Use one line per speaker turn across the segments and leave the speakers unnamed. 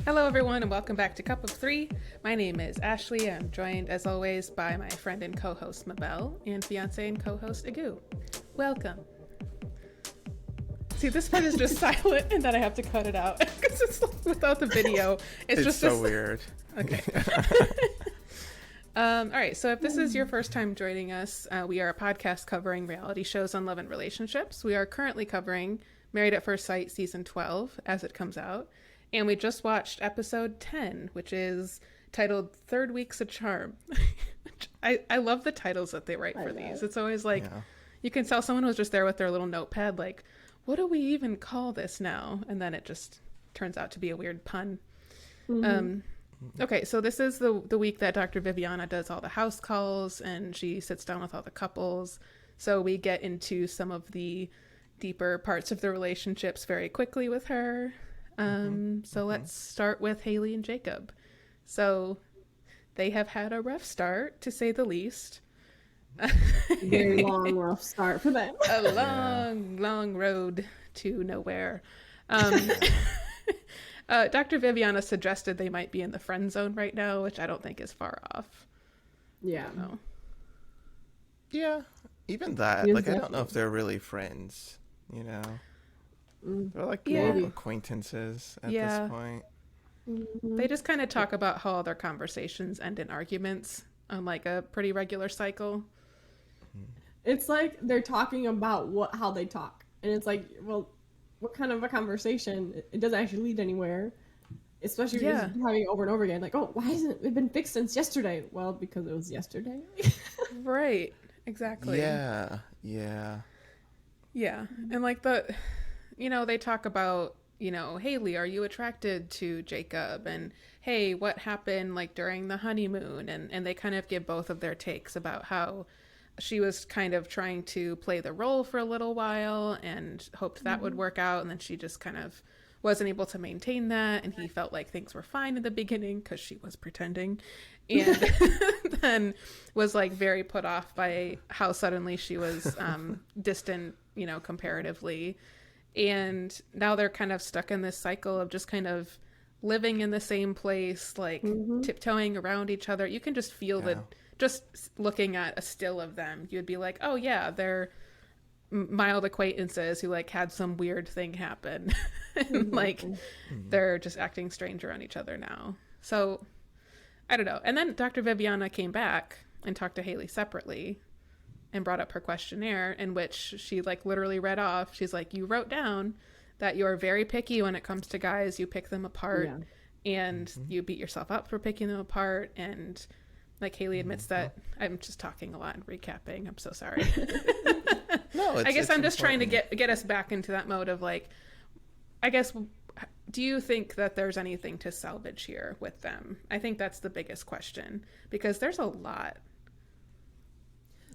Hello, everyone, and welcome back to Cup of Three. My name is Ashley. I'm joined, as always, by my friend and co-host Mabel and fiance and co-host Agu. Welcome. See, this part is just silent, and then I have to cut it out because it's without the video. It's just
so weird.
Okay. All right. So, if this is your first time joining us, we are a podcast covering reality shows on love and relationships. We are currently covering Married at First Sight season 12 as it comes out. And we just watched episode 10, which is titled Third Week's a Charm. I love the titles that they write for these. It's always like, you can tell someone was just there with their little notepad, like, what do we even call this now? And then it just turns out to be a weird pun. Mm-hmm. Okay, so this is the week that Dr. Viviana does all the house calls, and she sits down with all the couples. So we get into some of the deeper parts of the relationships very quickly with her. So let's start with Haley and Jacob. So they have had a rough start, to say the least.
Very long, rough start for them.
A long road to nowhere. Dr. Viviana suggested they might be in the friend zone right now, which I don't think is far off.
Yeah.
Yeah, even that. Like, I don't know if they're really friends, you know? They're like more acquaintances at this point.
They just kind of talk about how all their conversations end in arguments on like a pretty regular cycle.
It's like they're talking about how they talk. And it's like, well, what kind of a conversation? It doesn't actually lead anywhere. Especially if you're just having it over and over again. Like, oh, why hasn't it been fixed since yesterday? Well, because it was yesterday.
Right. Exactly.
Yeah.
And like they talk about, Haley, are you attracted to Jacob? And hey, what happened like during the honeymoon? And they kind of give both of their takes about how she was kind of trying to play the role for a little while and hoped that would work out. And then she just kind of wasn't able to maintain that. And he felt like things were fine in the beginning because she was pretending. And then was like very put off by how suddenly she was distant, comparatively. And now they're kind of stuck in this cycle of just kind of living in the same place, like tiptoeing around each other. You can just feel that just looking at a still of them, you'd be like, oh yeah, they're mild acquaintances who like had some weird thing happen. And like they're just acting strange around each other now. So I don't know. And then Dr. Viviana came back and talked to Haley separately and brought up her questionnaire, in which she like literally read off. She's like, you wrote down that you're very picky when it comes to guys. You pick them apart and you beat yourself up for picking them apart. And like Haley admits that. I'm just talking a lot and recapping. I'm so sorry.
No,
I guess I'm just trying to get us back into that mode of like, I guess, do you think that there's anything to salvage here with them? I think that's the biggest question, because there's a lot.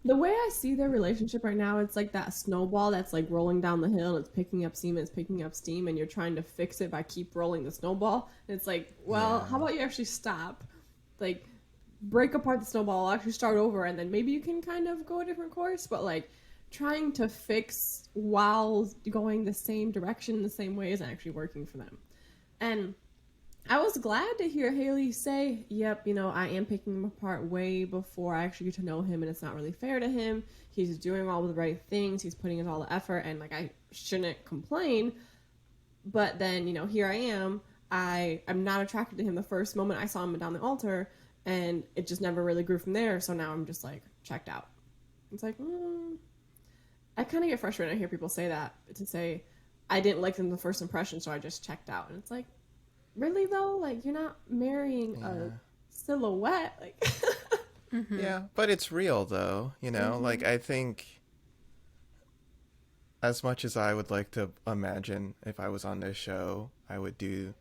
The way I see their relationship right now, it's like that snowball that's like rolling down the hill and it's picking up steam and you're trying to fix it by keep rolling the snowball. And it's like, well, how about you actually stop? Like, break apart the snowball, actually start over, and then maybe you can kind of go a different course. But like, trying to fix while going the same direction, the same way, isn't actually working for them. And I was glad to hear Haley say, yep, I am picking him apart way before I actually get to know him, and it's not really fair to him. He's doing all the right things. He's putting in all the effort, and like, I shouldn't complain. But then, here I am. I'm not attracted to him the first moment I saw him down the altar, and it just never really grew from there. So now I'm just like checked out. It's like, I kind of get frustrated when I hear people say that, to say, I didn't like them the first impression, so I just checked out. And it's like, really though? Like, you're not marrying a silhouette. Like,
Yeah, but it's real though, like, I think as much as I would like to imagine if I was on this show, I would do,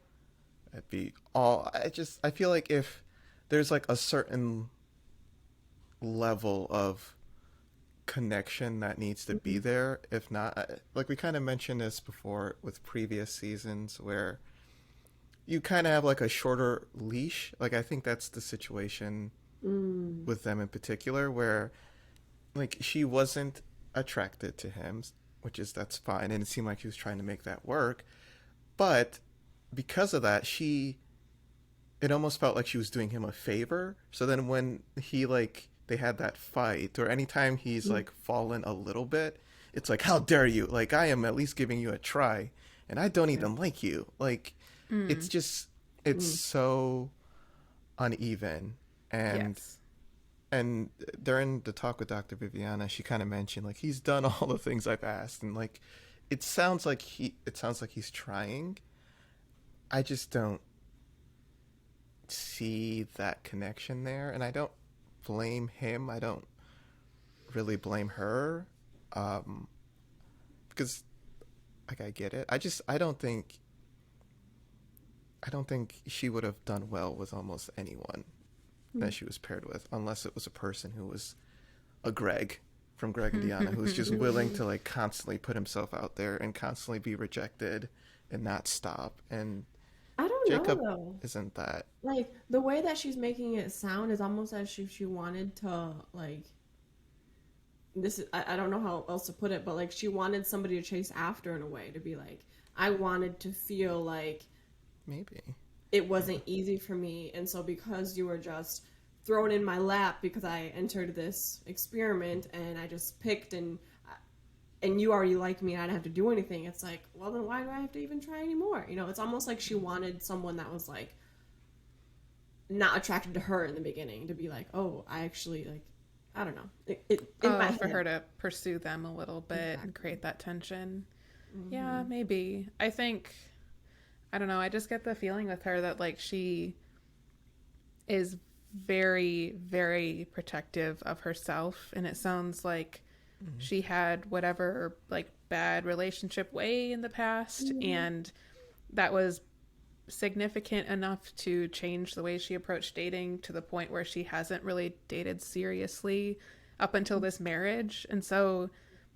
it'd be all, I feel like if there's like a certain level of connection that needs to be there, if not, like we kind of mentioned this before with previous seasons, where you kind of have like a shorter leash. Like, I think that's the situation with them in particular, where like she wasn't attracted to him, that's fine, and it seemed like he was trying to make that work, but because of that, she it almost felt like she was doing him a favor. So then when he like they had that fight, or anytime he's like fallen a little bit, it's like, how dare you? Like, I am at least giving you a try, and I don't even like you. Like, it's just it's so uneven. and
Yes.
and during the talk with Dr. Viviana, she kind of mentioned like he's done all the things I've asked, and like it sounds like he's trying. I just don't see that connection there, and I don't blame him. I don't really blame her, um, because like I get it. I don't think she would have done well with almost anyone that she was paired with, unless it was a person who was a Greg from Greg and Deanna, who's just willing to like constantly put himself out there and constantly be rejected and not stop. And
I don't know
Jacob
though.
isn't that.
Like the way that she's making it sound is almost as if she wanted to like this is I don't know how else to put it, but like she wanted somebody to chase after in a way to be like I wanted to feel like
Maybe.
it wasn't easy for me, and so because you were just thrown in my lap because I entered this experiment and I just picked and you already like me and I didn't have to do anything, it's like, well then why do I have to even try anymore? You know, it's almost like she wanted someone that was like not attracted to her in the beginning to be like, oh, I actually like I don't know. It in my
For
head.
her to pursue them a little bit and
Exactly.
create that tension. Yeah, maybe. I think, I don't know, I just get the feeling with her that like she is very, very protective of herself. And it sounds like she had whatever like bad relationship way in the past. And that was significant enough to change the way she approached dating to the point where she hasn't really dated seriously up until this marriage. And so,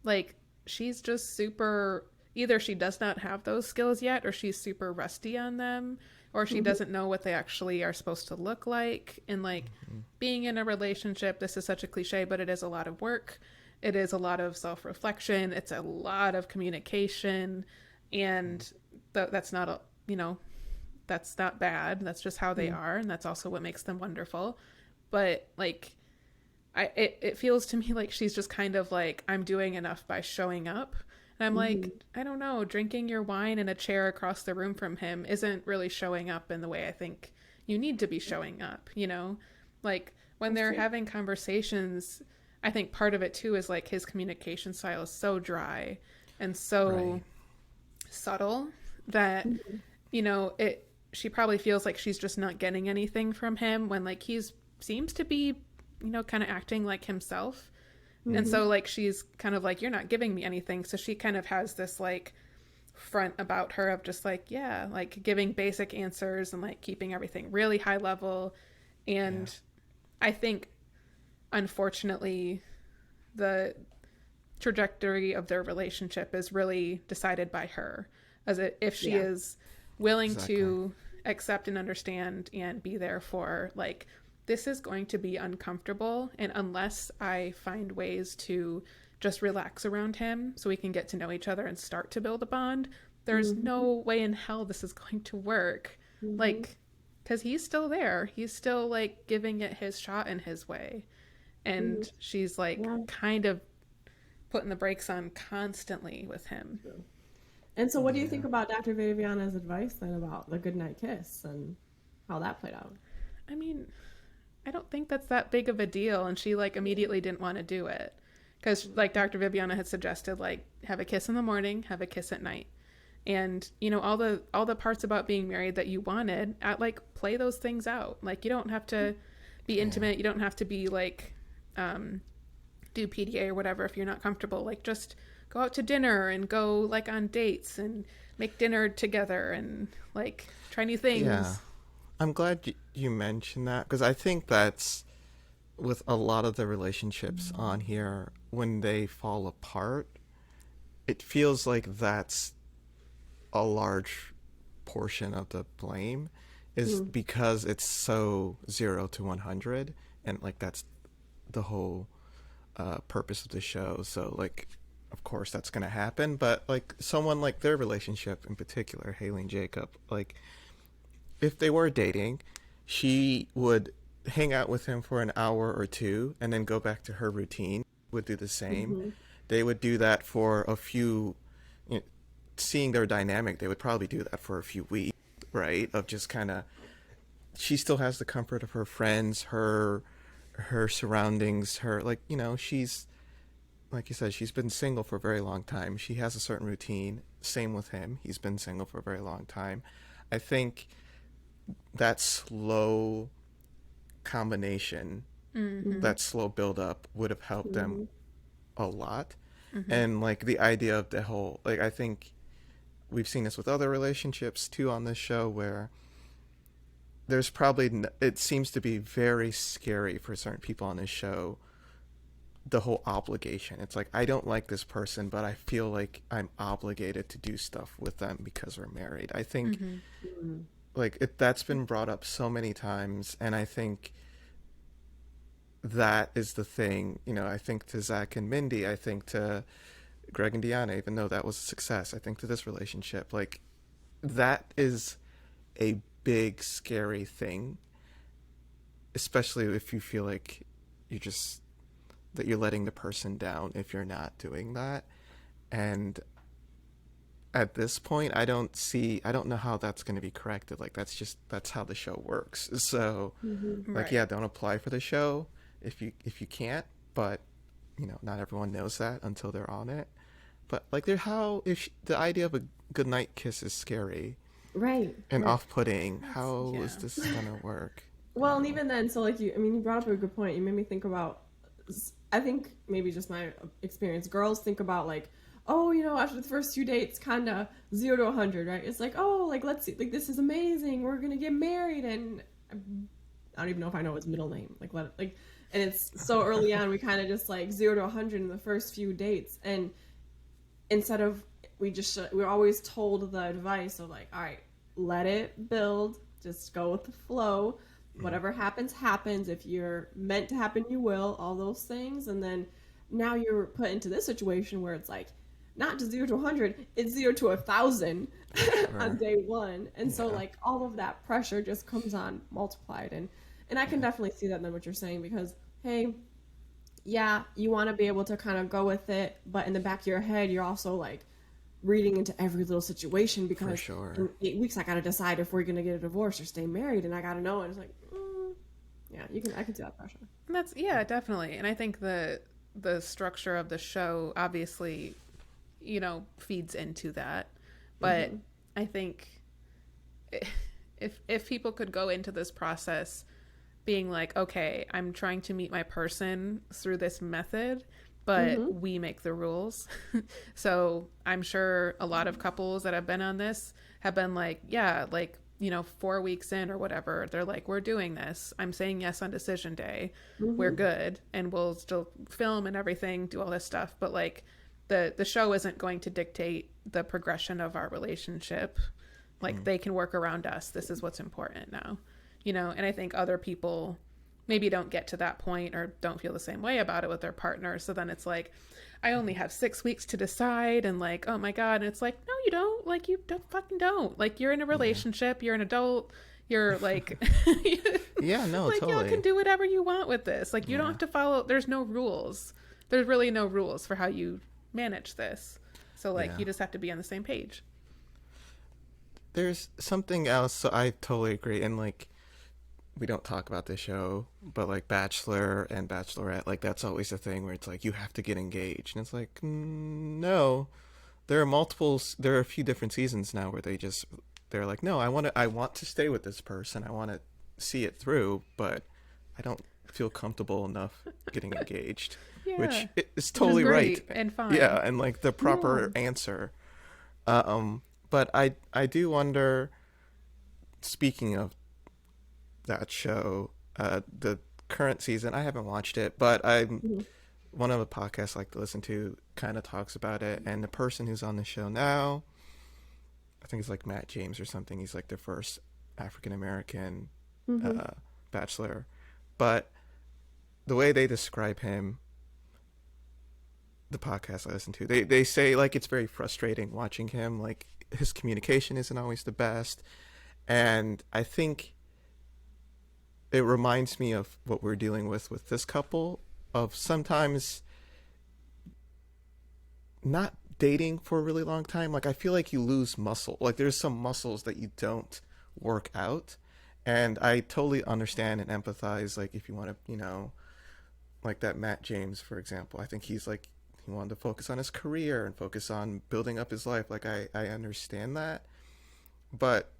like, she's just super, either she does not have those skills yet, or she's super rusty on them, or she doesn't know what they actually are supposed to look like. And, like, being in a relationship, this is such a cliche, but it is a lot of work. It is a lot of self reflection. It's a lot of communication. And that's not a, you know, that's not bad. That's just how they are, and that's also what makes them wonderful. But like, it feels to me like she's just kind of like, I'm doing enough by showing up. And I'm like, I don't know, drinking your wine in a chair across the room from him isn't really showing up in the way I think you need to be showing up, you know? Like when they're having conversations, I think part of it too is like his communication style is so dry and so
Right.
subtle that you know, it she probably feels like she's just not getting anything from him when like he's seems to be, you know, kind of acting like himself. And so like she's kind of like, you're not giving me anything. So she kind of has this like front about her of just like, yeah, like giving basic answers and like keeping everything really high level. And I think unfortunately the trajectory of their relationship is really decided by her, as it, if she is willing
Exactly.
to accept and understand and be there for like, this is going to be uncomfortable, and unless I find ways to just relax around him so we can get to know each other and start to build a bond, there's no way in hell this is going to work. Like, because he's still there, he's still like giving it his shot in his way, and she's like kind of putting the brakes on constantly with him.
And so what do you think about Dr. Viviana's advice then about the goodnight kiss and how that played out?
I mean, I don't think that's that big of a deal. And she like immediately didn't want to do it because like Dr. Viviana had suggested, like have a kiss in the morning, have a kiss at night. And you know, all the parts about being married that you wanted, at like play those things out. Like you don't have to be intimate, you don't have to be like do PDA or whatever if you're not comfortable. Like just go out to dinner and go like on dates and make dinner together and like try new things.
Yeah. I'm glad you mentioned that, because I think that's with a lot of the relationships on here, when they fall apart, it feels like that's a large portion of the blame is because it's so 0 to 100, and like that's the whole purpose of the show. So like, of course that's going to happen, but like someone like their relationship in particular, Haley and Jacob, like if they were dating, she would hang out with him for an hour or two and then go back to her routine. Would do the same.
Mm-hmm.
They would do that for a few, you know, seeing their dynamic, they would probably do that for a few weeks, right? Of just kind of, she still has the comfort of her friends, her surroundings, her, like, you know, she's, like you said, she's been single for a very long time. She has a certain routine. Same with him. He's been single for a very long time. I think that slow combination,
Mm-hmm.
that slow build up would have helped them
Mm-hmm.
a lot.
Mm-hmm.
And like the idea of the whole, like, I think we've seen this with other relationships too on this show, where there's probably, it seems to be very scary for certain people on this show, the whole obligation. It's like, I don't like this person, but I feel like I'm obligated to do stuff with them because we're married. I think
Mm-hmm.
like that's been brought up so many times, and I think that is the thing. You know, I think to Zach and Mindy, I think to Greg and Deanna, even though that was a success, I think to this relationship, like, that is a big scary thing, especially if you feel like you just, that you're letting the person down if you're not doing that. And at this point, I don't know how that's going to be corrected. Like, that's how the show works. So
Mm-hmm.
like,
Right.
yeah, don't apply for the show if you can't, but you know, not everyone knows that until they're on it. But like, there, how, if the idea of a goodnight kiss is scary
Right.
and
Right.
off-putting, how is
Yeah.
this gonna work?
Well, and even then, so like I mean, you brought up a good point. You made me think about, I think maybe just my experience. Girls think about like, oh, you know, after the first few dates, kind of 0 to 100, right? It's like, oh, like let's see, like this is amazing. We're gonna get married, and I don't even know if I know his middle name. Like let like, and it's so early on, we kind of just like 0 to 100 in the first few dates, and instead of we're always told the advice of like, all right, let it build, just go with the flow, whatever happens happens, if you're meant to happen you will, all those things. And then now you're put into this situation where it's like not just 0 to 100, it's 0 to 1,000 on
Sure.
day one. And so
Yeah.
like all of that pressure just comes on multiplied. And I can
Yeah.
definitely see that in what you're saying, because hey, yeah, you want to be able to kind of go with it, but in the back of your head, you're also like reading into every little situation,
For
because in
sure.
8 weeks, I got to decide if we're going to get a divorce or stay married, and I got to know. And it's like, yeah, I can see that pressure.
And that's, yeah, definitely. And I think the structure of the show obviously, you know, feeds into that. But
Mm-hmm.
I think if people could go into this process being like, okay, I'm trying to meet my person through this method, but
Mm-hmm.
we make the rules. So I'm sure a lot of couples that have been on this have been like, yeah, like, you know, 4 weeks in or whatever, they're like, we're doing this. I'm saying yes on decision day. We're
Mm-hmm.
good. And we'll still film and everything, do all this stuff. But like, the show isn't going to dictate the progression of our relationship. Like, they can work around us. This is what's important now, you know. And I think other people maybe don't get to that point or don't feel the same way about it with their partner. So then it's like, I only have 6 weeks to decide, and like, oh my god. And it's like, no, you don't. Like, you don't fucking don't. Like, you're in a relationship, you're an adult, you're like
Yeah, no,
like, y'all can
totally.
do whatever you want with this. Like, you don't
Yeah.
have to follow, there's no rules. There's really no rules for how you manage this. So like,
Yeah.
you just have to be on the same page.
There's something else, so I totally agree. And like, we don't talk about this show, but like Bachelor and Bachelorette, like that's always the thing where it's like you have to get engaged, and it's like, no, there are there are a few different seasons now where they're like, no, I want to stay with this person, I want to see it through, but I don't feel comfortable enough getting engaged, which
Yeah.
is
Which is
totally right.
great and fine.
Yeah, and like the proper answer. But I do wonder. Speaking of that show, the current season, I haven't watched it, but
Mm-hmm.
one of the podcasts I like to listen to kind of talks about it, and the person who's on the show now, I think it's like Matt James or something. He's like the first African American
Mm-hmm.
bachelor, but the way they describe him, the podcast I listen to, they say like it's very frustrating watching him. Like, his communication isn't always the best, and I think it reminds me of what we're dealing with this couple, of sometimes not dating for a really long time. Like, I feel like you lose muscle. Like, there's some muscles that you don't work out. And I totally understand and empathize, like, if you want to, like that Matt James, for example. I think he's like, he wanted to focus on his career and focus on building up his life. Like, I understand that. But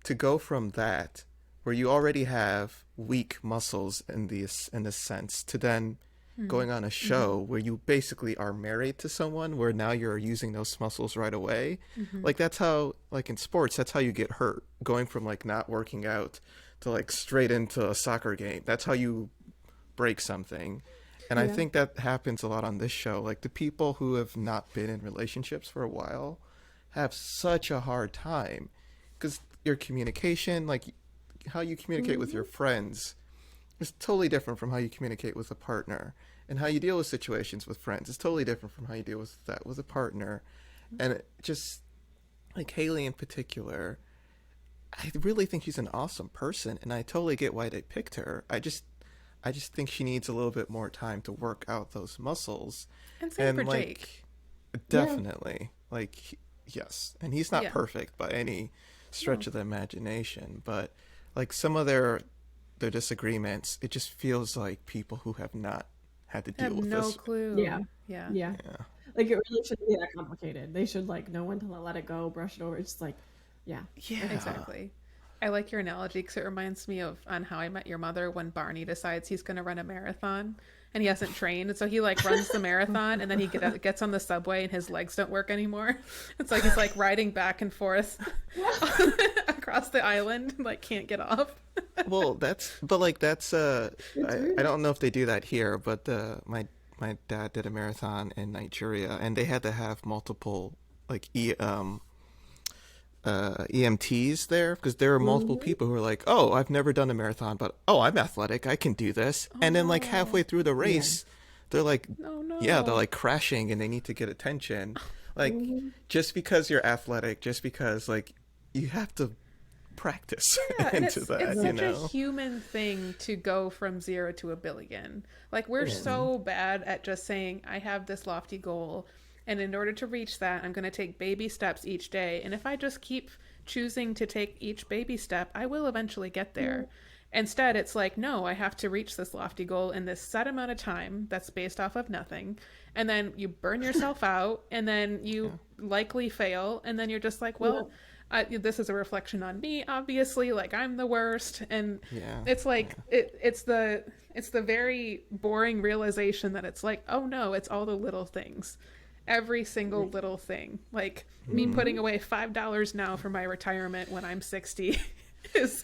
to go from that, where you already have weak muscles in this sense, to then going on a show where you basically are married to someone, where now you're using those muscles right away. Like, that's how, like in sports, that's how you get hurt, going from like not working out to like straight into a soccer game. That's how you break something. And I think that happens a lot on this show. Like, the people who have not been in relationships for a while have such a hard time, because your communication, like how you communicate with your friends, is totally different from how you communicate with a partner. And how you deal with situations with friends is totally different from how you deal with that with a partner. And it just, like Haley in particular, I really think she's an awesome person, and I totally get why they picked her. I just think she needs a little bit more time to work out those muscles.
And same for Jake.
Definitely. Like, yes. And he's not perfect by any stretch of the imagination, but like some of their disagreements, it just feels like people who have not had to deal with
no
this.
clue. Yeah.
Like, it really shouldn't be that complicated. They should like know when to let it go, brush it over. It's just like, yeah,
Exactly. I like your analogy because it reminds me of On How I Met Your Mother, when Barney decides he's going to run a marathon and he hasn't trained. And so he like runs the marathon, and then he gets on the subway and his legs don't work anymore. It's like he's like riding back and forth across the island, like can't get off.
Well, that's I don't know if they do that here, but my dad did a marathon in Nigeria, and they had to have multiple like EMTs there, because there are multiple people who are like, oh, I've never done a marathon, but oh, I'm athletic, I can do this. And then like halfway through the race, they're like, they're like crashing, and they need to get attention. Like, just because you're athletic, just because like you have to practice into that.
It's such a human thing to go from 0 to a billion. Like, we're so bad at just saying, I have this lofty goal, and in order to reach that, I'm going to take baby steps each day. And if I just keep choosing to take each baby step, I will eventually get there. Instead, it's like, no, I have to reach this lofty goal in this set amount of time that's based off of nothing. And then you burn yourself out, and then you likely fail. And then you're just like, well, this is a reflection on me, obviously. Like, I'm the worst. And it's like, it's the very boring realization that it's like, oh no, it's all the little things. Every single little thing, like me putting away $5 now for my retirement when I'm 60 is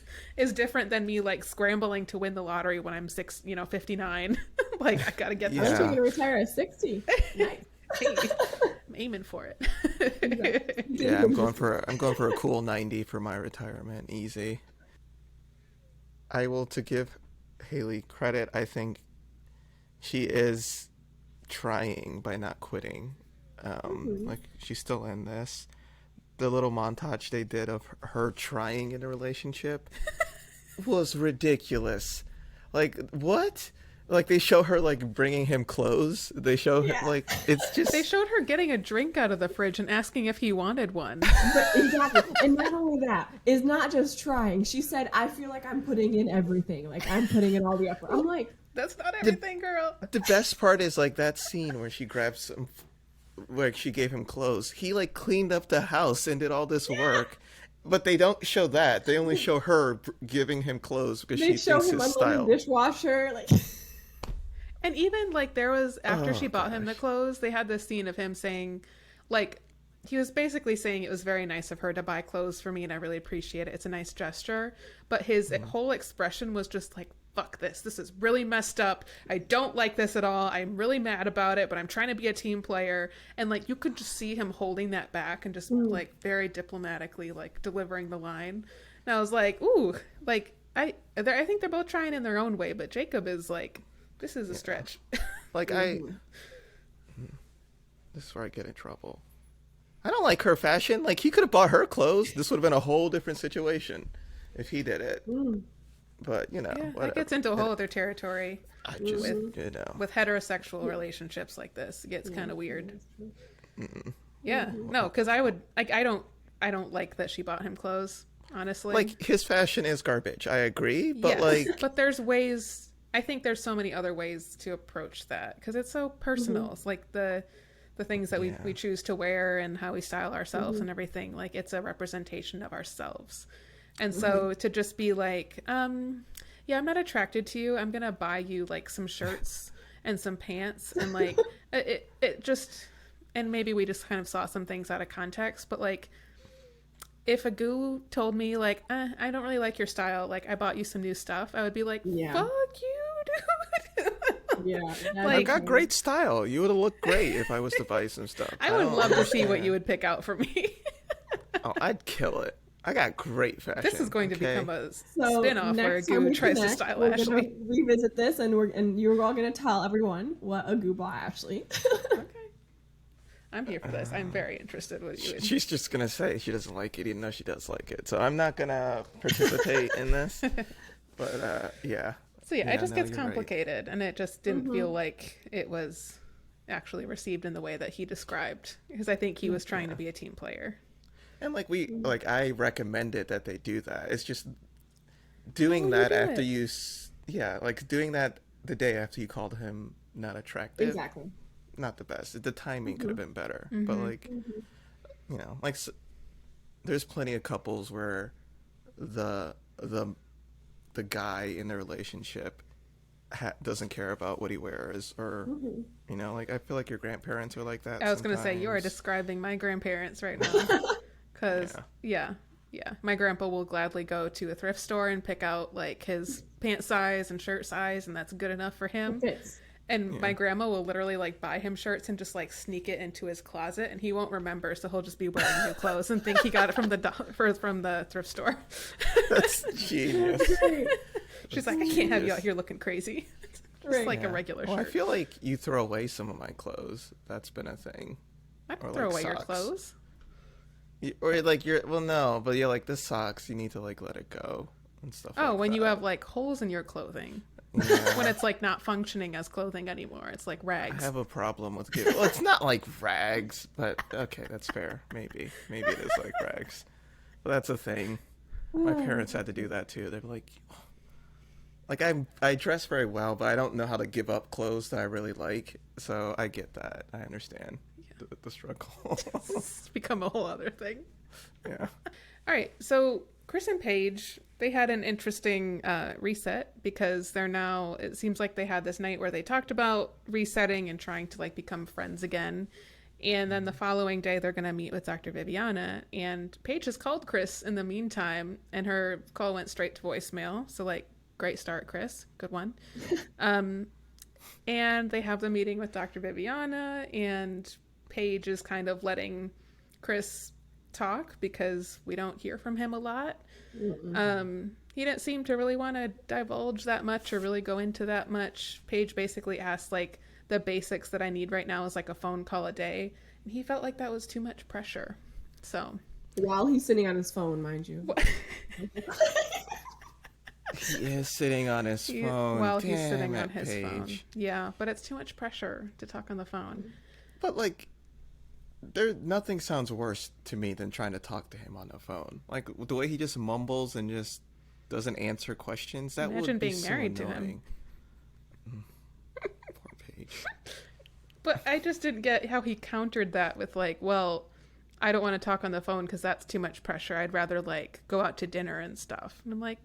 different than me like scrambling to win the lottery when I'm 59. Like, I gotta get
that. I'm gonna retire at 60. Nice.
Hey, I'm aiming for it.
Yeah, I'm going for a cool 90 for my retirement. Easy. I will, to give Haley credit, I think she is trying by not quitting. Like, she's still in this. The little montage they did of her trying in a relationship was ridiculous. Like, what? Like, they show her like bringing him clothes. They show her like, it's just,
they showed her getting a drink out of the fridge and asking if he wanted one.
But exactly. And not only that, is not just trying. She said, I feel like I'm putting in everything. Like, I'm putting in all the effort. I'm like,
that's not everything, girl.
The best part is like that scene where she grabs some, like she gave him clothes. He like cleaned up the house and did all this work, but they don't show that. They only show her giving him clothes because she thinks his style.
Dishwasher, like.
And even like there was, after she bought him the clothes, they had this scene of him saying, like, he was basically saying it was very nice of her to buy clothes for me, and I really appreciate it. It's a nice gesture. But his whole expression was just like, fuck this. This is really messed up. I don't like this at all. I'm really mad about it, but I'm trying to be a team player. And like, you could just see him holding that back and just like very diplomatically like delivering the line. And I was like, ooh, like I think they're both trying in their own way, but Jacob is like, this is a stretch.
Like, this is where I get in trouble. I don't like her fashion. Like, he could have bought her clothes. This would have been a whole different situation if he did it. But you know,
Yeah,
whatever.
that gets into a whole other territory.
I just,
with
you know,
with heterosexual relationships like this. It gets kind of weird.
mm-mm.
Yeah, no, because I don't like that she bought him clothes. Honestly,
Like his fashion is garbage. I agree, but
yes,
like,
but there's ways. I think there's so many other ways to approach that because it's so personal. It's like the things that
Yeah.
we choose to wear and how we style ourselves and everything. Like it's a representation of ourselves. And so to just be like, yeah, I'm not attracted to you. I'm gonna buy you like some shirts and some pants and like it just, and maybe we just kind of saw some things out of context, but like if a goo told me like, I don't really like your style, like I bought you some new stuff, I would be like,
Yeah.
fuck you, dude.
Yeah,
I've
Like-
got great style. You would have looked great if I was to buy some stuff.
I would
don't
love to see what
understand.
you would pick out for me.
Oh, I'd kill it. I got great fashion.
This is going to
okay?
become a
So
spin-off where a
next time
goo
we
tries to
connect,
style
we're
Ashley.
gonna revisit this, and you're all gonna tell everyone what a goo bought Ashley.
Okay. I'm here for this. I'm very interested with you.
She's just gonna say she doesn't like it, even though she does like it. So I'm not gonna participate in this. But yeah.
So yeah,
Yeah,
it just
no,
gets
you're right.
complicated, and it just didn't feel like it was actually received in the way that he described, because I think he was trying to be a team player.
And like I recommended that they do that. It's just doing
you
that
do
after
it.
you, yeah, like doing that the day after you called him not attractive.
Exactly.
Not the best. The timing could have been better, but like, you know, like there's plenty of couples where the guy in the relationship doesn't care about what he wears, or you know, like I feel like your grandparents are like that.
I was going to say, you are
sometimes.
describing my grandparents right now. Because, yeah, my grandpa will gladly go to a thrift store and pick out, like, his pant size and shirt size, and that's good enough for him.
Fits.
And my grandma will literally, like, buy him shirts and just, like, sneak it into his closet, and he won't remember, so he'll just be wearing new clothes and think he got it from the thrift store.
That's genius.
She's like, I can't have you out here looking crazy. Just
Right.
like a
Yeah.
regular
Well, I
shirt.
feel like you throw away some of my clothes. That's been a thing.
I
or,
don't throw
like,
away your
socks.
clothes.
Or like no, but yeah, like the socks, you need to like let it go and stuff.
Oh,
like
when you
that.
have, like, holes in your clothing.
Yeah.
When it's, like, not functioning as clothing anymore. It's like
I
rags.
have a problem with giving. Well, it's not like rags, but okay, that's fair. Maybe it is like rags. But that's a thing. My parents had to do that too. They're like I dress very well, but I don't know how to give up clothes that I really like. So I get that. I understand the struggle.
It's become a whole other thing.
Yeah.
All right, so Chris and Paige, they had an interesting reset because they're now, it seems like they had this night where they talked about resetting and trying to like become friends again. And then the following day, they're going to meet with Dr. Viviana. And Paige has called Chris in the meantime, and her call went straight to voicemail. So, like, great start, Chris. Good one. And they have the meeting with Dr. Viviana, and Paige is kind of letting Chris talk because we don't hear from him a lot. He didn't seem to really want to divulge that much or really go into that much. Paige basically asked, like, the basics that I need right now is like a phone call a day, and he felt like that was too much pressure. So
While he's sitting on his phone, mind you.
He is sitting on his phone.
while he's
Damn
sitting
it,
on his phone.
Paige.
Yeah, but it's too much pressure to talk on the phone.
But like, nothing sounds worse to me than trying to talk to him on the phone. Like the way he just mumbles and just doesn't answer questions. That
Imagine
would be
being
so
married to him.
annoying. Poor Paige.
But I just didn't get how he countered that with like, well, I don't want to talk on the phone because that's too much pressure. I'd rather like go out to dinner and stuff. And I'm like,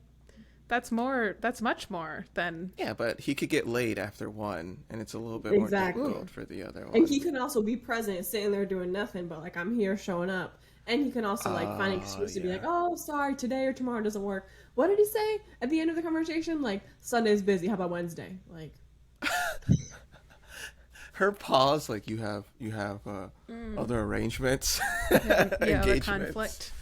that's much more than.
Yeah, but he could get laid after one, and it's a little bit more
Exactly.
difficult for the other one.
And he can also be present, sitting there doing nothing, but like, I'm here showing up. And he can also like find an excuse to be like, oh, sorry, today or tomorrow doesn't work. What did he say at the end of the conversation? Like, Sunday's busy. How about Wednesday? Like,
Her pause, like you have other arrangements,
The
engagements.
conflict.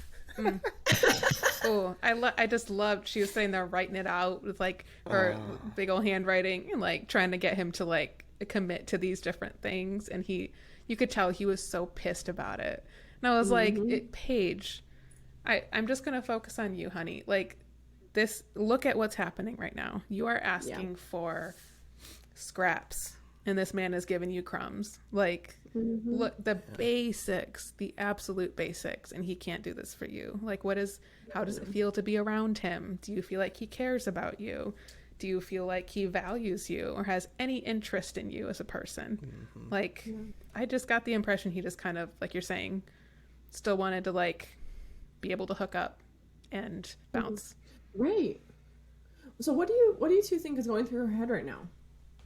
Oh, I just loved. She was sitting there writing it out with like her big old handwriting and like trying to get him to like commit to these different things, and you could tell he was so pissed about it. And I was like, Paige, I'm just gonna focus on you, honey. Like, this, look at what's happening right now. You are asking
Yeah.
for scraps and this man is giving you crumbs. Like, look, the basics, the absolute basics, and he can't do this for you. Like, how does it feel to be around him? Do you feel like he cares about you? Do you feel like he values you or has any interest in you as a person? Like, I just got the impression he just kind of, like you're saying, still wanted to, like, be able to hook up and bounce.
Right. So what do you two think is going through her head right now?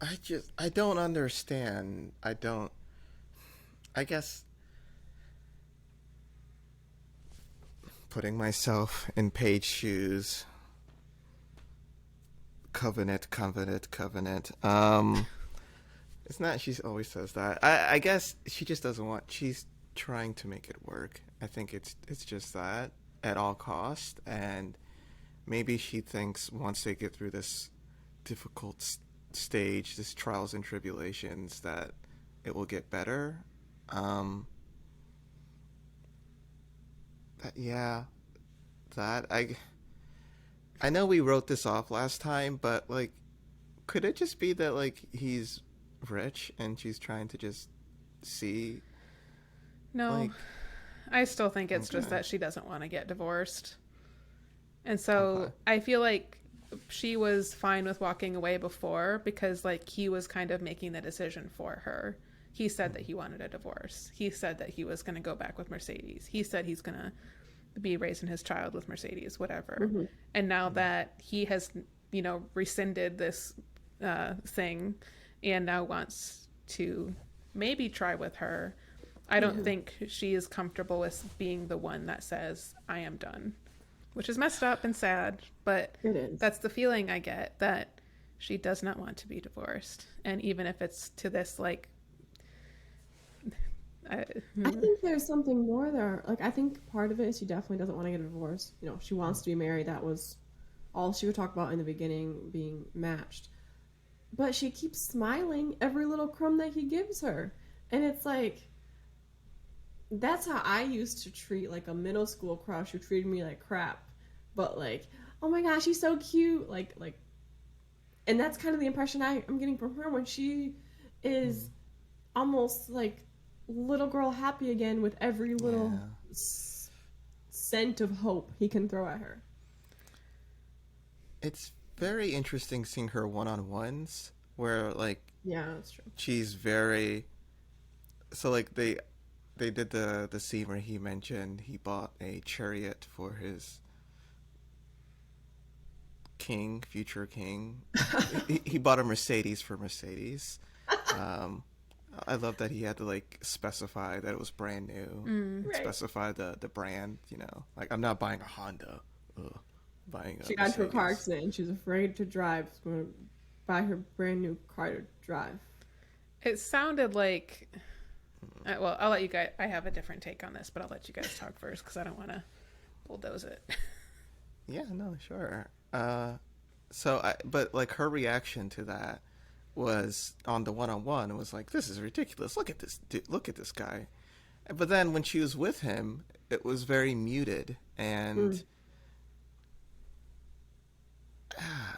I don't understand. I guess putting myself in Paige's shoes. Covenant. It's not, she always says that. I guess she just doesn't want, she's trying to make it work. I think it's just that at all cost, and maybe she thinks once they get through this difficult stage, this trials and tribulations, that it will get better. I know we wrote this off last time, but like, could it just be that like he's rich and she's trying to just see?
No,
like,
I still think it's just that she doesn't want to get divorced. And so I feel like she was fine with walking away before because like he was kind of making the decision for her. He said that he wanted a divorce. He said that he was going to go back with Mercedes. He said he's going to be raising his child with Mercedes, whatever. And now that he has, rescinded this thing and now wants to maybe try with her, I don't think she is comfortable with being the one that says, I am done, which is messed up and sad, but
It is.
that's the feeling I get, that she does not want to be divorced. And even if it's to this, like,
I think there's something more there. Like, I think part of it is she definitely doesn't want to get a divorce. She wants to be married. That was all she would talk about in the beginning, being matched. But she keeps smiling every little crumb that he gives her. And it's like, that's how I used to treat, like, a middle school crush who treated me like crap. But, like, oh my gosh, she's so cute. Like, and that's kind of the impression I'm getting from her when she is almost, like, little girl happy again with every little scent of hope he can throw at her.
It's very interesting seeing her one-on-ones where like,
yeah, that's true.
She's very, so like they did the scene where he mentioned he bought a chariot for his future king. he bought a Mercedes for Mercedes. I love that he had to like specify that it was brand new,
Right.
specify the brand. Like, I'm not buying a Honda. Buying a
She got into a car
Mercedes.
accident and she was afraid to drive. She's going to buy her brand new car to drive.
it sounded like, well, I'll let you guys, I have a different take on this, but I'll let you guys talk first because I don't want to bulldoze it.
Yeah, no, sure. But like her reaction to that was on the one-on-one. It was like, this is ridiculous. Look at this. Look at this guy. But then when she was with him, it was very muted, and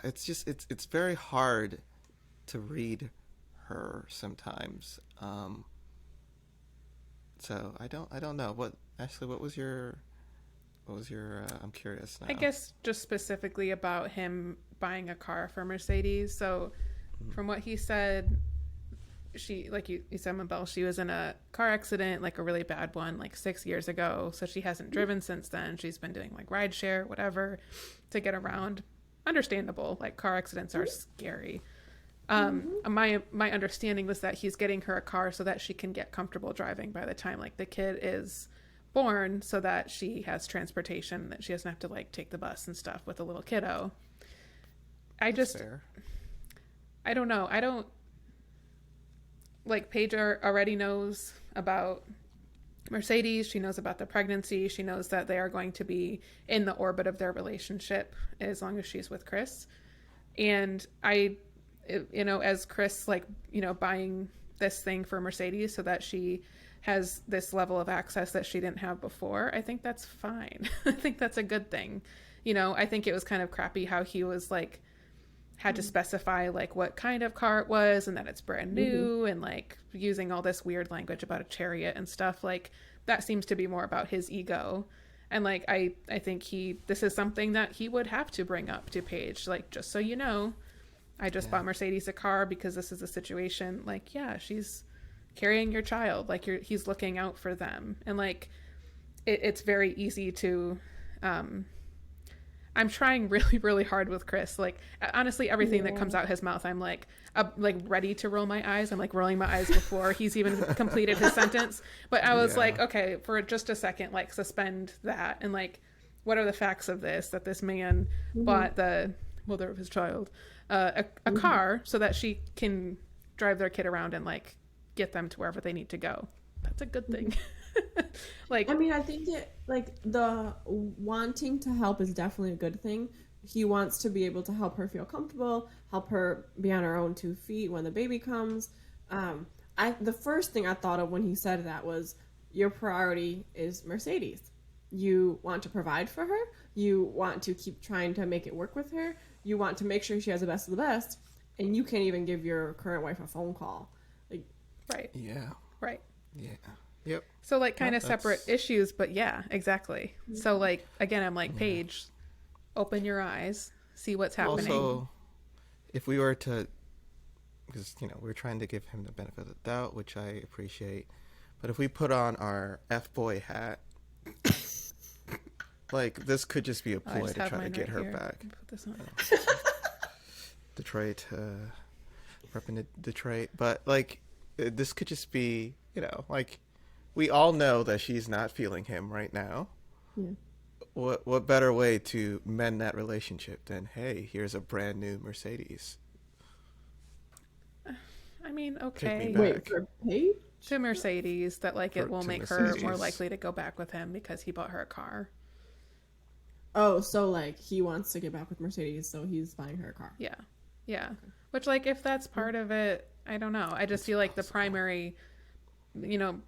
it's very hard to read her sometimes. So I don't know what was your I'm curious now.
I guess just specifically about him buying a car for Mercedes. So from what he said, she, like you said, Mabel, she was in a car accident, like a really bad one, like 6 years ago. So she hasn't driven since then. She's been doing like rideshare, whatever, to get around. Understandable. Like, car accidents are scary. My understanding was that he's getting her a car so that she can get comfortable driving by the time like the kid is born, so that she has transportation, that she doesn't have to like take the bus and stuff with a little kiddo.
Fair.
I don't know. I don't, like, Paige already knows about Mercedes. She knows about the pregnancy. She knows that they are going to be in the orbit of their relationship as long as she's with Chris. And as Chris, like, buying this thing for Mercedes so that she has this level of access that she didn't have before, I think that's fine. I think that's a good thing. you know, I think it was kind of crappy how he was like had to specify like what kind of car it was and that it's brand new and like using all this weird language about a chariot and stuff. Like that seems to be more about his ego. And like I think this is something that he would have to bring up to Paige, like, just so you know, I just bought Mercedes a car because this is a situation. Like, yeah, she's carrying your child, like he's looking out for them. And like it's very easy to I'm trying really, really hard with Chris. Like, honestly, everything that comes out his mouth, I'm like ready to roll my eyes. I'm like rolling my eyes before he's even completed his sentence. But I was like, okay, for just a second, like suspend that. And like, what are the facts of this? That this man bought the mother of his child a car so that she can drive their kid around and like get them to wherever they need to go. That's a good thing. Like,
I mean, I think it, like, the wanting to help is definitely a good thing. He wants to be able to help her feel comfortable, help her be on her own 2 feet when the baby comes. The first thing I thought of when he said that was, your priority is Mercedes. You want to provide for her. You want to keep trying to make it work with her. You want to make sure she has the best of the best. And you can't even give your current wife a phone call. Like,
right.
Yeah.
Right.
Yeah. Yep.
So like kind of separate issues, but yeah, exactly. So like, again, I'm like, Paige, open your eyes, see what's happening.
Also, if we were to, because, you know, we're trying to give him the benefit of the doubt, which I appreciate, but if we put on our F-boy hat, like, this could just be a ploy to try to get her back.
Put this on.
Detroit, repping Detroit, but like, this could just be, you know, like, we all know that she's not feeling him right now.
Yeah.
What better way to mend that relationship than, hey, here's a brand new Mercedes?
I mean,
Take me
okay.
back.
wait, for Paige?
To Mercedes, that like it will
To
make her
Mercedes.
more likely to go back with him because he bought her a car.
Oh, so like he wants to get back with Mercedes, so he's buying her a car.
Yeah. Yeah. Which, like, if that's part of it, I don't know. I just feel like the primary, you know,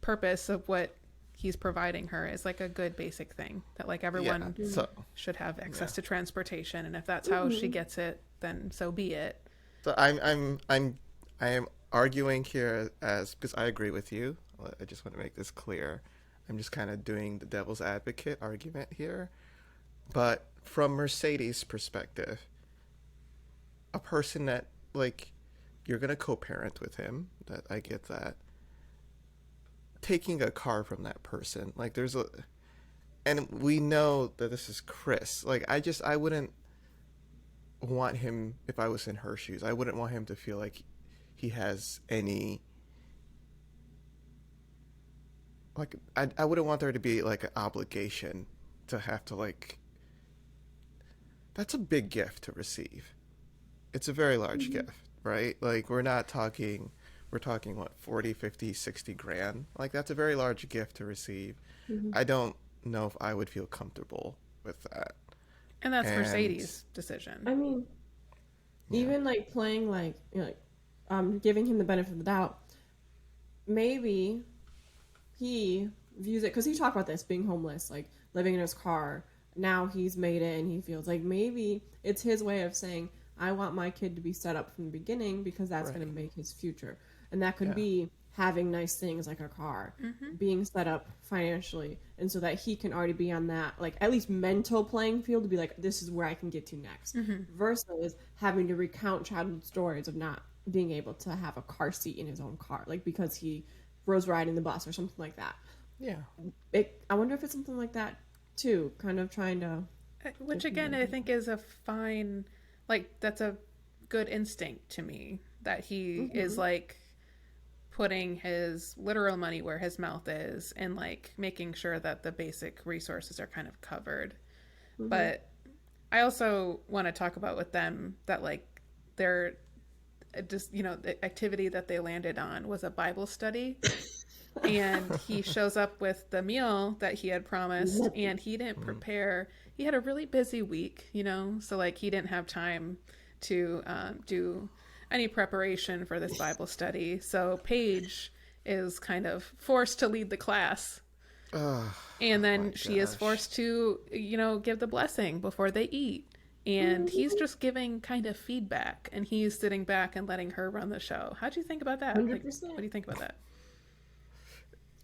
purpose of what he's providing her is like a good basic thing that like everyone should have access to transportation, and if that's how she gets it, then so be it.
So I am arguing here as, because I agree with you. I just want to make this clear. I'm just kind of doing the devil's advocate argument here. But from Mercedes' perspective, a person that, like, you're going to co-parent with him, that I get that. Taking a car from that person, like, and we know that this is Chris. Like, I wouldn't want him, if I was in her shoes, I wouldn't want him to feel like he has any, like, I wouldn't want there to be like an obligation to have to, like, that's a big gift to receive. It's a very large gift, right? Like, we're talking what, 40, 50, 60 grand. Like, that's a very large gift to receive. I don't know if I would feel comfortable with that.
And that's Mercedes' decision.
I mean, even like playing like, you know, like, giving him the benefit of the doubt, maybe he views it, because he talked about this, being homeless, like living in his car. Now he's made it and he feels like maybe it's his way of saying, I want my kid to be set up from the beginning because that's going to make his future. And that could be having nice things like a car, being set up financially, and so that he can already be on that, like, at least mental playing field to be like, this is where I can get to next, versus having to recount childhood stories of not being able to have a car seat in his own car, like because he was riding the bus or something like that.
Yeah.
I wonder if it's something like that too, kind of trying to,
which again I think is a fine, like, that's a good instinct to me, that he is like putting his literal money where his mouth is and like making sure that the basic resources are kind of covered. But I also want to talk about with them that like they're just, you know, the activity that they landed on was a Bible study. And he shows up with the meal that he had promised, and he didn't prepare. He had a really busy week, you know, so like he didn't have time to do any preparation for this Bible study. So Paige is kind of forced to lead the class
Oh
And
my
then she is
gosh.
forced to, give the blessing before they eat. And he's just giving kind of feedback, and he's sitting back and letting her run the show. How do you think about that? Like, what do
100%.
you think about that?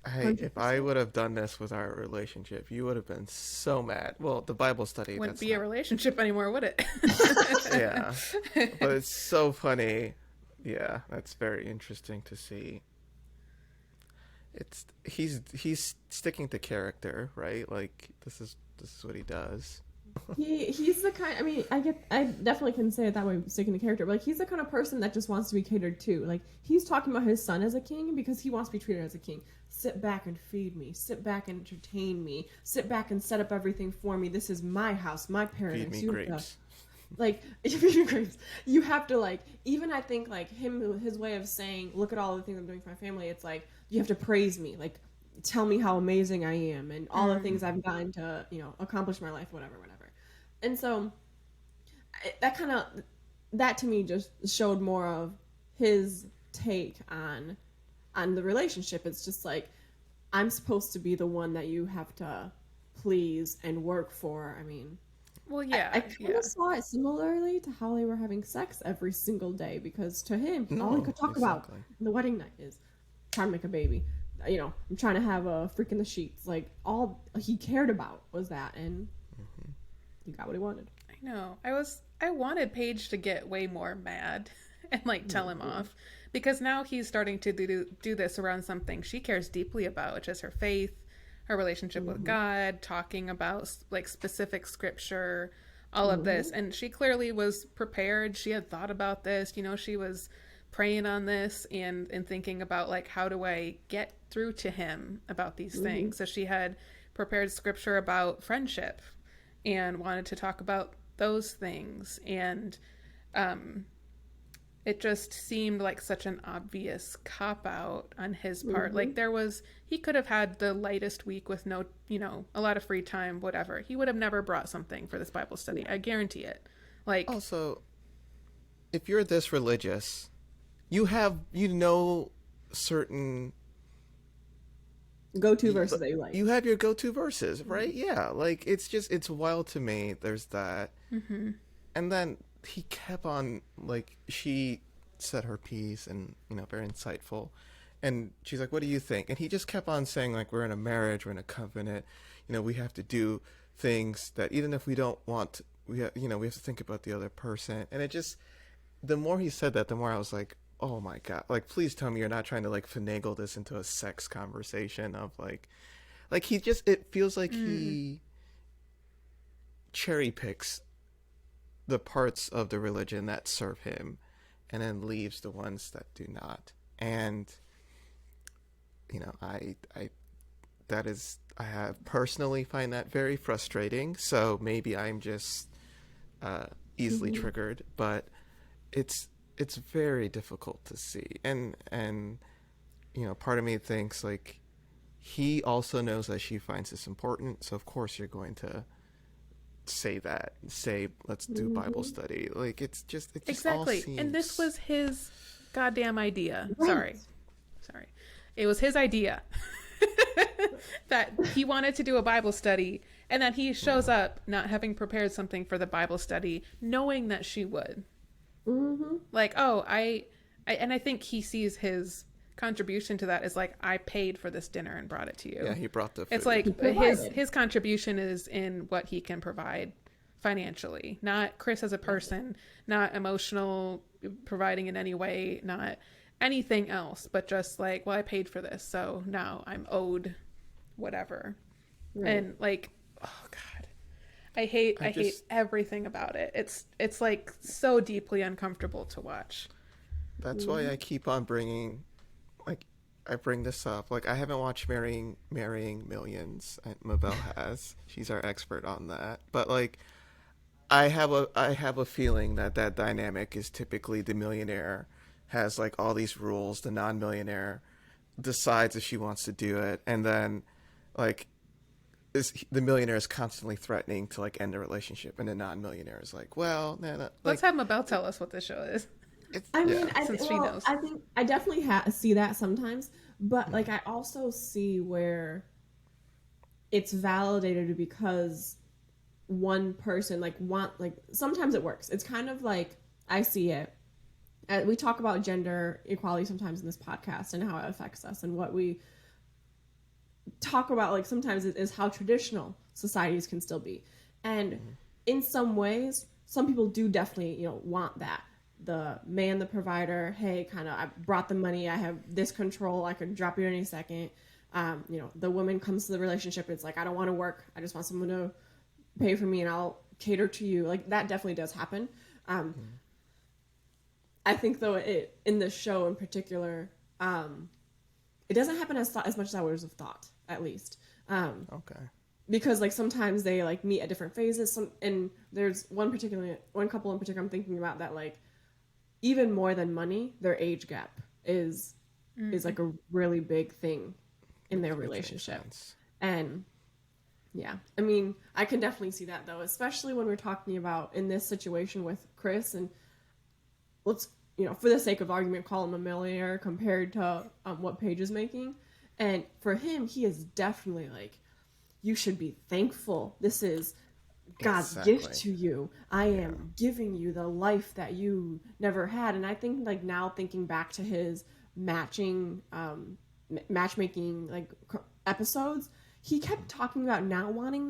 Hey, if I
100%.
would have done this with our relationship, you would have been so mad. Well, the Bible study,
Wouldn't
that's
be a
not.
relationship anymore, would it?
Yeah. But it's so funny. Yeah, that's very interesting to see. It's he's sticking to character, right? Like this is what he does.
He's the kind. I mean, I definitely can say it that way, sticking to character. But like, he's the kind of person that just wants to be catered to. Like, he's talking about his son as a king because he wants to be treated as a king. Sit back and feed me. Sit back and entertain me. Sit back and set up everything for me. This is my house, my
Feed
paradise.
me
You have to
grapes.
like you have to like, even I think like his way of saying, look at all the things I'm doing for my family. It's like, you have to praise me. Like, tell me how amazing I am and all the things I've gotten to accomplish in my life, whatever, whatever. And so that kind of, that to me just showed more of his take on the relationship. It's just like, I'm supposed to be the one that you have to please and work for. I mean,
Well,
I
yeah,
kind
yeah.
of saw it similarly to how they were having sex every single day, because to him, all he
No,
could talk about
exactly.
on the wedding night is trying to make a baby. I'm trying to have a freak in the sheets. Like, all he cared about was that, and he got what he wanted.
I know. I wanted Paige to get way more mad and like tell him off, because now he's starting to do this around something she cares deeply about, which is her faith, her relationship with
Mm-hmm.
God, talking about like specific scripture, all of
Mm-hmm.
this. And she clearly was prepared. She had thought about this, she was praying on this and thinking about like, how do I get through to him about these
Mm-hmm.
things. So she had prepared scripture about friendship and wanted to talk about those things. And um, it just seemed like such an obvious cop out on his part.
Mm-hmm.
Like, he could have had the lightest week with no, a lot of free time, whatever. He would have never brought something for this Bible study.
Yeah.
I guarantee it. Like,
Also, if you're this religious, you know certain
Go-to verses that you like.
you have your go-to verses, right? Yeah, like it's wild to me. There's that.
mm-hmm.
And then he kept on, like, she said her piece and very insightful, and she's like, what do you think? And he just kept on saying, like, we're in a marriage, we're in a covenant, we have to do things that even if we don't want, we have to think about the other person. And it just, the more he said that, the more I was like, oh my god, like, please tell me you're not trying to like finagle this into a sex conversation of like he just, it feels like he cherry picks the parts of the religion that serve him and then leaves the ones that do not. And I that is, I have personally find that very frustrating. So maybe I'm just easily
Mm-hmm.
triggered, but it's very difficult to see. And part of me thinks, like, he also knows that she finds this important, so of course you're going to say let's do Bible
Mm-hmm.
study. Like, it just all
Exactly. And this
seems.
was his goddamn idea.
Right.
Sorry. It was his idea that he wanted to do a Bible study, and that he shows up not having prepared something for the Bible study, knowing that she would.
Mm-hmm.
Like, oh, and I think he sees his contribution to that as like, I paid for this dinner and brought it to you.
Yeah, he brought the
It's
food.
like
He
his
provided.
his contribution is in what he can provide financially, not Chris as a person, not emotional providing in any way, not anything else, but just like, well, I paid for this, so now I'm owed whatever.
Right.
And like, oh god, I hate everything about it. It's like so deeply uncomfortable to watch.
That's why
Mm-hmm.
I keep on bringing, like, I bring this up. Like, I haven't watched Marrying Millions. Mabel has. She's our expert on that. But like, I have a feeling that that dynamic is typically the millionaire has like all these rules. The non-millionaire decides if she wants to do it, and then like is the millionaire is constantly threatening to like end the relationship, and the non-millionaire is like, well, no, no,
Let's
like
have Mabel tell us what this show is,
it's
I
yeah.
mean,
since she knows.
I think I definitely see that sometimes, but like, I also see where it's validated because one person like sometimes it works. It's kind of like I see it. We talk about gender equality sometimes in this podcast and how it affects us, and what we talk about like sometimes is how traditional societies can still be. And in some ways, some people do definitely, want that. The man, the provider, hey, kind of, I brought the money, I have this control, I could drop you any second. The woman comes to the relationship, it's like, I don't want to work, I just want someone to pay for me and I'll cater to you. Like, that definitely does happen. I think, though, in this show in particular, it doesn't happen as much as I would have thought, at least.
Okay.
Because like sometimes they like meet at different phases. And there's one couple in particular I'm thinking about that, like, even more than money, their age gap is like a really big thing in their relationship. And yeah, I mean, I can definitely see that, though, especially when we're talking about in this situation with Chris, and let's, for the sake of argument, call him a millionaire compared to what Paige is making. And for him, he is definitely like, you should be thankful. This is God's gift to you. I am giving you the life that you never had. And I think, like, now thinking back to his matchmaking like episodes, he kept talking about not wanting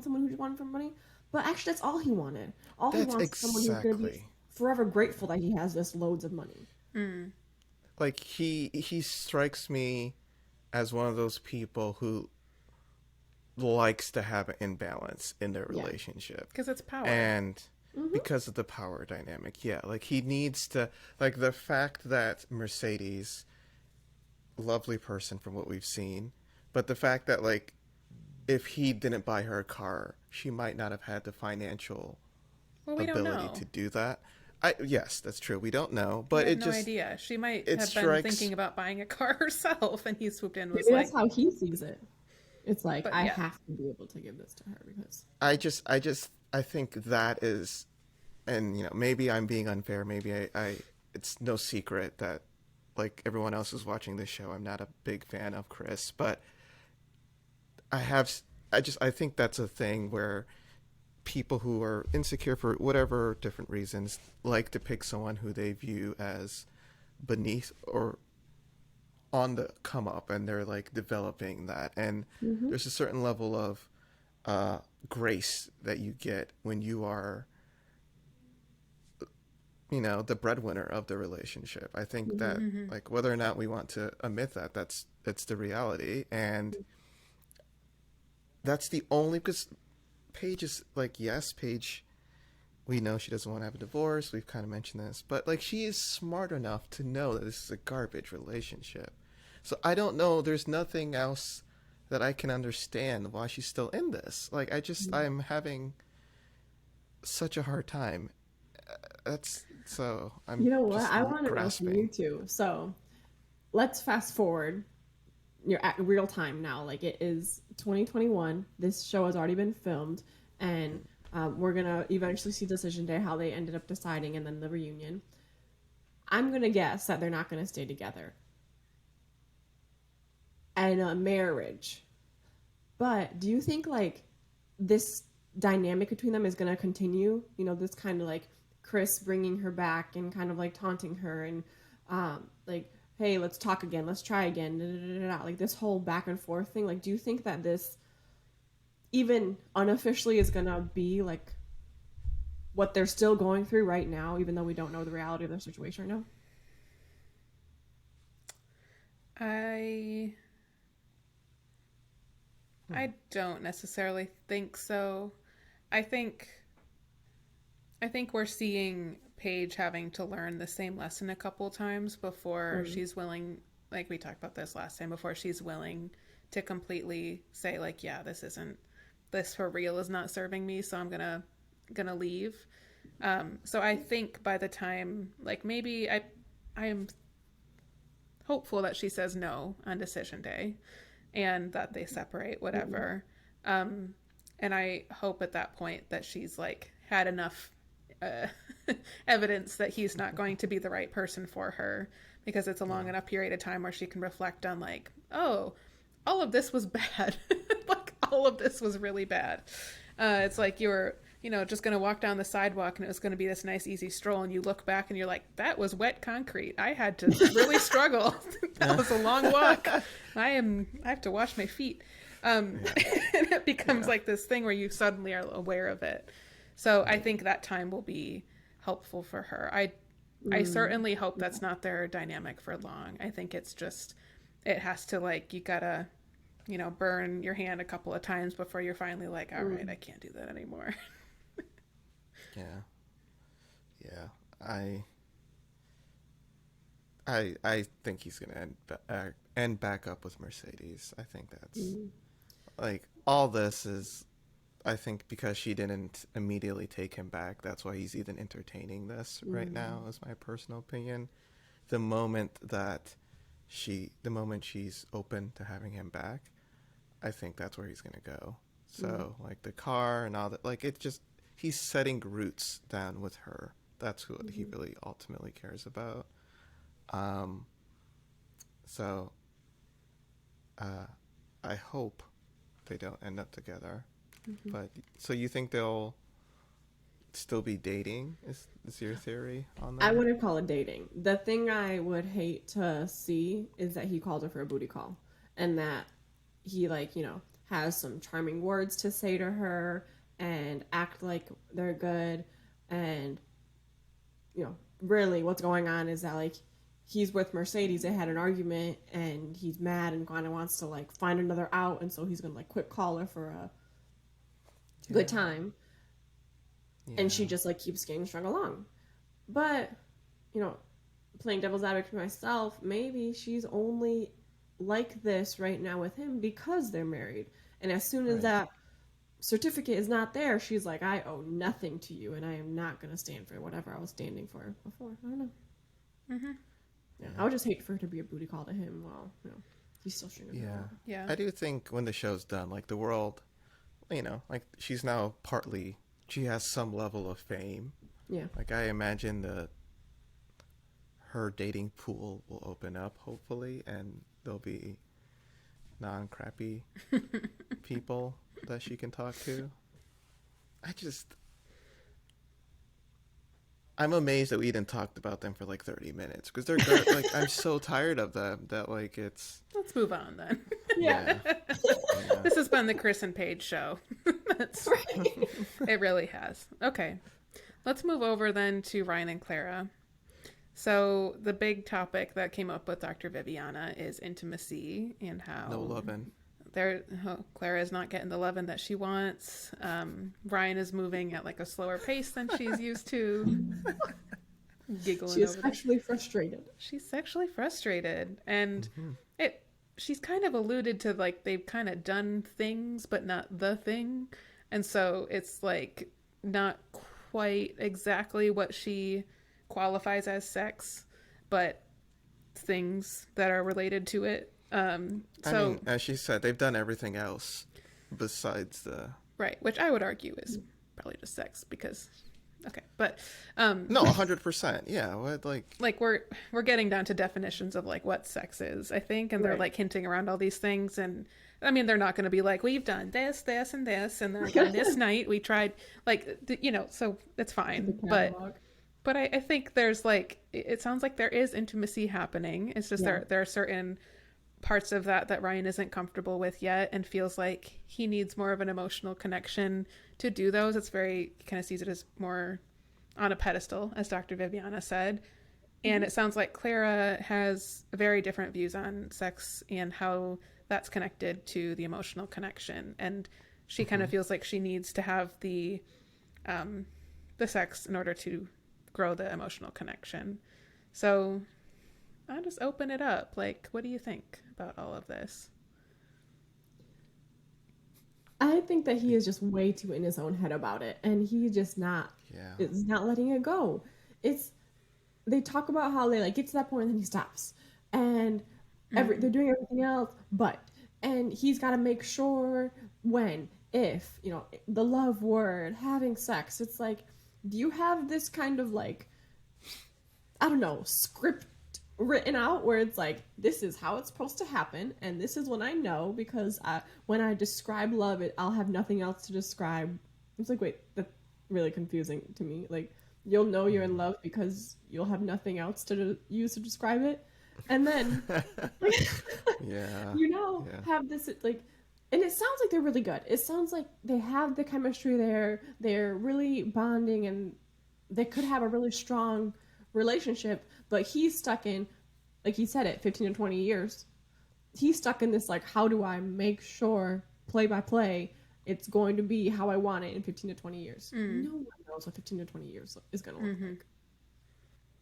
someone who wanted for money. But actually, that's all he wanted. He wants someone who's going to be forever grateful that he has this loads of money.
Like, he strikes me as one of those people who likes to have an imbalance in their relationship.
Because it's power.
And because of the power dynamic. Yeah, like, he needs to, like, the fact that Mercedes, lovely person from what we've seen, but the fact that, like, if he didn't buy her a car, she might not have had the financial ability to do that. Yes, that's true. We don't know, but
no idea. She might have been thinking about buying a car herself, and he swooped in and was
that's how he sees it. It's like, I have to be able to give this to her because
I think that is, and maybe I'm being unfair. Maybe I it's no secret that, like everyone else is watching this show, I'm not a big fan of Chris, but I think that's a thing where people who are insecure for whatever different reasons like to pick someone who they view as beneath or on the come up, and they're like developing that. And there's a certain level of grace that you get when you are, the breadwinner of the relationship. I think that like, whether or not we want to admit that, that's the reality. And that's the only, because Paige is like, yes, Paige, we know she doesn't want to have a divorce. We've kind of mentioned this, but like, she is smart enough to know that this is a garbage relationship. So I don't know. There's nothing else that I can understand why she's still in this. Like, I'm having such a hard time. I'm.
You know what? I want to know from you too. So let's fast forward. You're at real time now. Like, it is 2021. This show has already been filmed, and we're gonna eventually see Decision Day, how they ended up deciding, and then the reunion. I'm gonna guess that they're not gonna stay together and a marriage. But do you think, like, this dynamic between them is going to continue? This kind of like Chris bringing her back and kind of like taunting her and like, hey, let's talk again, let's try again, da, da, da, da. Like, this whole back and forth thing. Like, do you think that this even unofficially is going to be like what they're still going through right now, even though we don't know the reality of their situation right now?
I don't necessarily think so. I think we're seeing Paige having to learn the same lesson a couple times before she's willing, like we talked about this last time, before she's willing to completely say, like, yeah, this for real is not serving me, so I'm gonna leave. So I think by the time, like, maybe I am hopeful that she says no on Decision Day and that they separate, whatever. And I hope at that point that she's like had enough evidence that he's not going to be the right person for her, because it's a long enough period of time where she can reflect on, like, oh, all of this was bad. Like, all of this was really bad. It's like you were, just going to walk down the sidewalk and it was going to be this nice, easy stroll. And you look back and you're like, that was wet concrete. I had to really struggle. That was a long walk. I have to wash my feet. And it becomes like this thing where you suddenly are aware of it. So I think that time will be helpful for her. I certainly hope that's not their dynamic for long. I think it's just, it has to you gotta, burn your hand a couple of times before you're finally like, all right, I can't do that anymore.
Yeah. I think he's gonna end back up with Mercedes. I think that's all this is. I think because she didn't immediately take him back, that's why he's even entertaining this right now, is my personal opinion. The moment she's open to having him back, I think that's where he's going to go. So, the car and all that, it just, he's setting roots down with her. That's what he really ultimately cares about. So, I hope they don't end up together. But so you think they'll still be dating? Is your theory on that?
I wouldn't call it dating. The thing I would hate to see is that he called her for a booty call, and that he has some charming words to say to her and act like they're good, and really what's going on is that he's with Mercedes. They had an argument and he's mad and kind of wants to find another out, and so he's gonna quick call her for a good time, and she just keeps getting strung along. But playing devil's advocate for myself, maybe she's only like this right now with him because they're married, and as soon as that certificate is not there, she's like, I owe nothing to you, and I am not going to stand for whatever I was standing for before. I don't know. I would just hate for her to be a booty call to him while he's still stringing her along.
Yeah,
I do think when the show's done, the world, she's now she has some level of fame. Yeah. I imagine her dating pool will open up, hopefully, and there'll be non-crappy people that she can talk to. I'm amazed that we didn't talk about them for 30 minutes, because they're good. I'm so tired of them that it's.
Let's move on then.
Yeah.
This has been the Chris and Paige show. That's right. It really has. Okay. Let's move over then to Ryan and Clara. So the big topic that came up with Dr. Viviana is intimacy and how
no loving.
Clara is not getting the loving that she wants. Ryan is moving at a slower pace than she's used to. Giggling.
She is sexually frustrated.
She's sexually frustrated, and she's kind of alluded to they've kind of done things but not the thing, and so it's not quite exactly what she qualifies as sex, but things that are related to it. I mean,
as she said, they've done everything else besides the
right, which I would argue is probably just sex, because but
no, 100%, yeah. What
we're getting down to definitions of what sex is, I think, and they're hinting around all these things, and I mean, they're not going to be we've done this, this, and this, and then on this night we tried so it's fine, but I think there's it sounds like there is intimacy happening. It's just there are certain parts of that Ryan isn't comfortable with yet, and feels like he needs more of an emotional connection to do those. It's very, kind of sees it as more on a pedestal, as Dr. Viviana said. And it sounds like Clara has very different views on sex and how that's connected to the emotional connection. And she kind of feels like she needs to have the sex in order to grow the emotional connection. So I'll just open it up. What do you think about all of this?
I think that he is just way too in his own head about it, and he's just not. It's not letting it go. They talk about how they get to that point and then he stops, and they're doing everything else, and he's got to make sure if the love word, having sex. It's do you have this kind of I don't know, script written out where it's like, this is how it's supposed to happen, and this is when I know, because when I describe love, I'll have nothing else to describe. It's like, wait, that's really confusing to me. Like, you'll know you're in love because you'll have nothing else to use to describe it, and then
Yeah. Yeah.
have this like, and it sounds like they're really good. It sounds like they have the chemistry there. They're really bonding, and they could have a really strong relationship. But he's stuck in, like he said it, 15 to 20 years. He's stuck in this like, how do I make sure play by play it's going to be how I want it in 15 to 20 years? No one knows what 15 to 20 years is going to look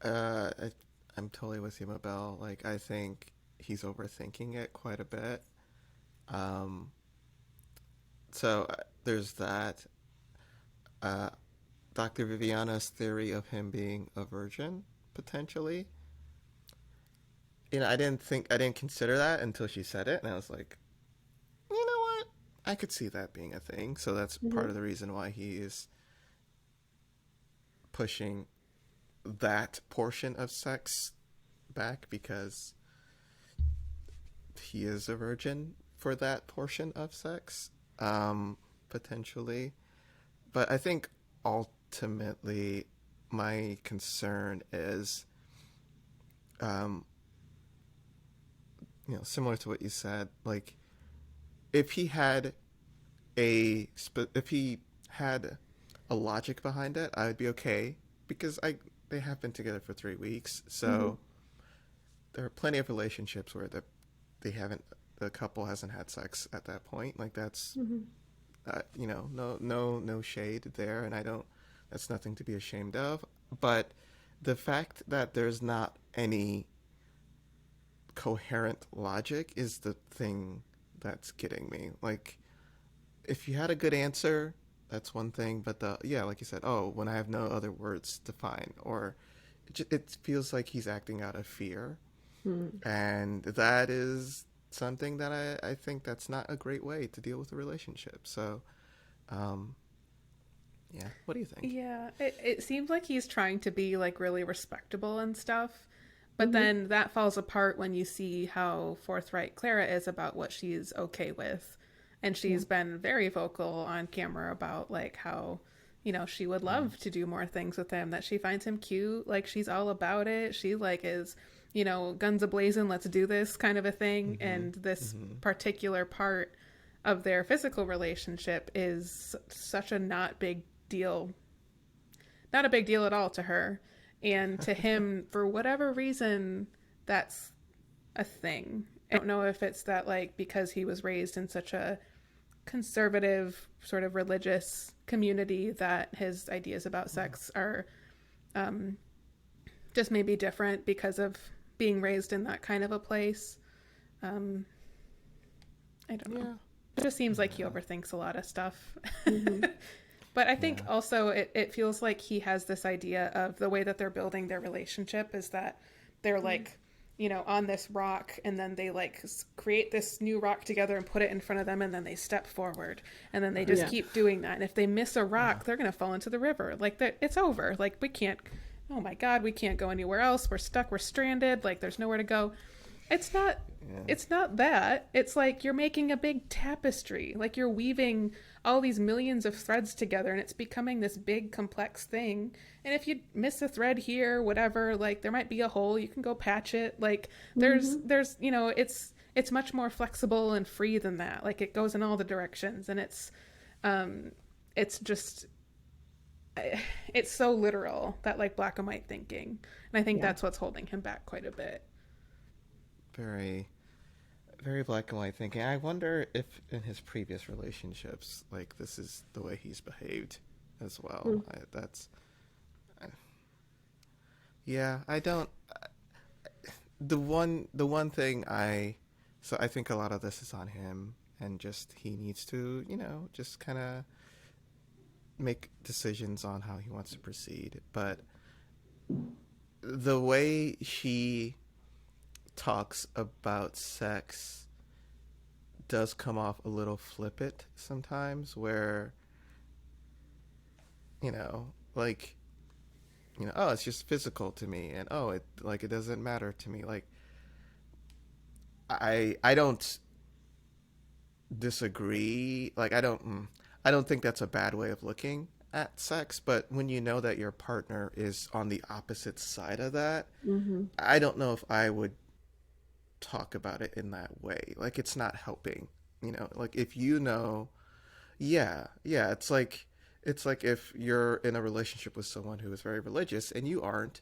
like.
I'm totally with you, Mabel. Like, I think he's overthinking it quite a bit. Um, so there's that. Uh, Dr. Viviana's theory of him being a virgin, potentially. I didn't consider that until she said it, and I was like, you know what? I could see that being a thing. So that's part of the reason why he is pushing that portion of sex back, because he is a virgin for that portion of sex, potentially. But I think ultimately my concern is, um, similar to what you said, like if he had if he had a logic behind it, I would be okay, because they have been together for 3 weeks, so there are plenty of relationships where the couple hasn't had sex at that point. Like that's no shade there, and I don't. That's nothing to be ashamed of. But the fact that there's not any coherent logic is the thing that's getting me. Like, if you had a good answer, that's one thing. But like you said, oh, when I have no other words to find, or it feels like he's acting out of fear, and that is something that I think that's not a great way to deal with a relationship. So, yeah, what do you think?
Yeah, it seems like he's trying to be like really respectable and stuff, but then that falls apart when you see how forthright Clara is about what she's okay with. And she's been very vocal on camera about like how, she would love to do more things with him, that she finds him cute, like she's all about it. She like is, guns a-blazing, let's do this kind of a thing. And this particular part of their physical relationship is such a not a big deal at all to her. And to him, for whatever reason, that's a thing. I don't know if it's that, like, because he was raised in such a conservative, sort of religious community, that his ideas about sex are just maybe different because of being raised in that kind of a place. I don't know.
Yeah.
It just seems like he overthinks a lot of stuff. But I think also it feels like he has this idea of the way that they're building their relationship is that they're like, on this rock, and then they like create this new rock together and put it in front of them, and then they step forward, and then they just keep doing that. And if they miss a rock, they're going to fall into the river. Like it's over. Like we can't, oh my God, we can't go anywhere else. We're stuck. We're stranded. Like there's nowhere to go. It's not, it's not that. It's like you're making a big tapestry. Like you're weaving all these millions of threads together, and it's becoming this big complex thing. And if you miss a thread here, whatever, like there might be a hole, you can go patch it. Like there's it's much more flexible and free than that. Like it goes in all the directions, and it's just it's so literal, that like black and white thinking. And I think that's what's holding him back quite a bit.
Very, very black and white thinking. I wonder if in his previous relationships, like this is the way he's behaved as well. I don't. The one thing so I think a lot of this is on him, and just he needs to, just kind of make decisions on how he wants to proceed. But the way she talks about sex does come off a little flippant sometimes, where like oh, it's just physical to me, and oh, it doesn't matter to me. Like I don't disagree. Like I don't think that's a bad way of looking at sex, but when you know that your partner is on the opposite side of that,
Mm-hmm.
I don't know if I would talk about it in that way. Like it's not helping. Like if yeah, yeah, it's like if you're in a relationship with someone who is very religious and you aren't,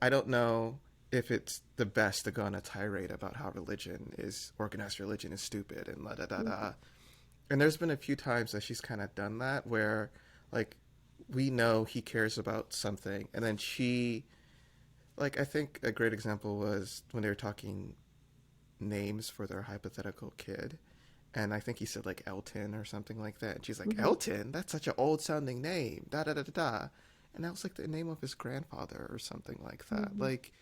I don't know if it's the best to go on a tirade about how organized religion is stupid and la da da da. And there's been a few times that she's kind of done that where, like, we know he cares about something, and then like, I think a great example was when they were talking names for their hypothetical kid, and I think he said like Elton or something like that. And she's like,
Mm-hmm.
Elton? That's such an old sounding name. Da da da da da. And that was like the name of his grandfather or something like that.
Mm-hmm.
Like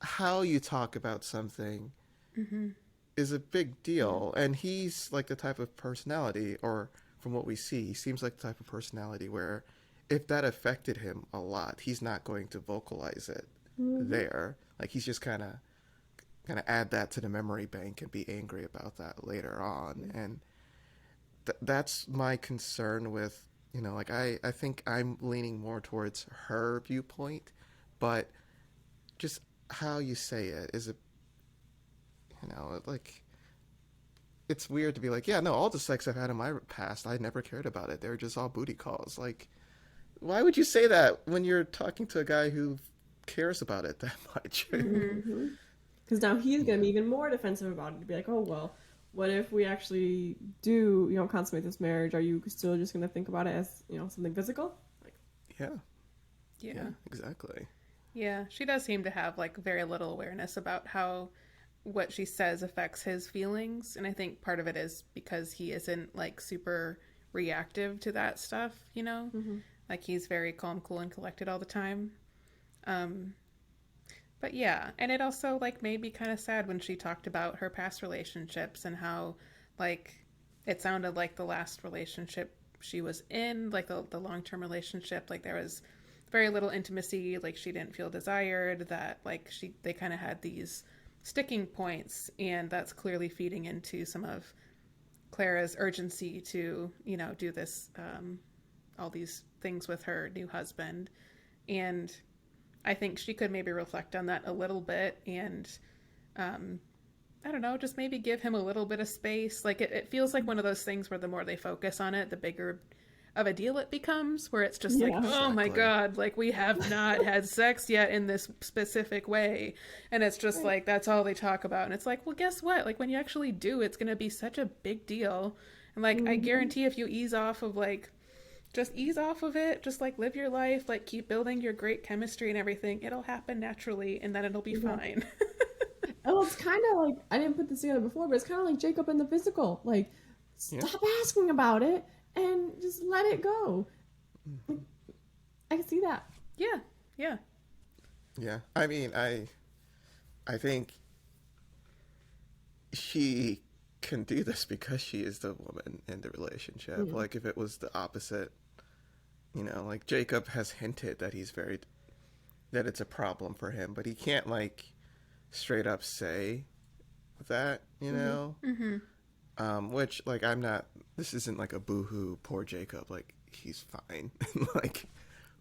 how you talk about something
Mm-hmm.
is a big
Yeah.
deal. And he's like the type of personality, or from what we see, he seems like the type of personality where if that affected him a lot, he's not going to vocalize it
Mm-hmm.
there. Like he's just kind of add that to the memory bank and be angry about that later on. And that's my concern with, like I think I'm leaning more towards her viewpoint, but just how you say it is like it's weird to be like, yeah, no, all the sex I've had in my past, I never cared about it. They're just all booty calls. Like, why would you say that when you're talking to a guy who cares about it that much?
Mm-hmm.
Mm-hmm. Because now he's gonna
Yeah.
be even more defensive about it. To be like, oh well, what if we actually do, consummate this marriage? Are you still just gonna think about it as, something physical? Like,
Yeah.
Yeah.
Yeah. Exactly.
Yeah. She does seem to have like very little awareness about how what she says affects his feelings. And I think part of it is because he isn't like super reactive to that stuff, you know?
mm-hmm.
Like he's very calm, cool, and collected all the time. Um, but yeah, and it also like made me kind of sad when she talked about her past relationships and how like it sounded like the last relationship she was in, like the long term relationship, like there was very little intimacy, like she didn't feel desired, that like they kind of had these sticking points, and that's clearly feeding into some of Clara's urgency to, do this all these things with her new husband. And I think she could maybe reflect on that a little bit and um, I don't know, just maybe give him a little bit of space. Like it feels like one of those things where the more they focus on it, the bigger of a deal it becomes, where it's just like,
Yeah.
oh my
Exactly.
God, like we have not had sex yet in this specific way. And it's just
Right.
like, that's all they talk about. And it's like, well, guess what? Like when you actually do, it's going to be such a big deal. And like, I
Mm-hmm.
guarantee if you ease off of like, just ease off of it, just like live your life, like keep building your great chemistry and everything, it'll happen naturally and then it'll be
Exactly.
fine.
Oh, it's kind of like I didn't put this together before, but it's kind of like Jacob in the physical. Like,
Yeah.
stop asking about it and just let it go. Like, I can see that.
Yeah, yeah.
Yeah. I mean, I think she can do this because she is the woman in the relationship.
Yeah.
Like if it was the opposite, like Jacob has hinted that that it's a problem for him, but he can't like straight up say that,
Mm-hmm.
Mm-hmm.
which like I'm not. This isn't like a boohoo, poor Jacob. Like he's fine. Like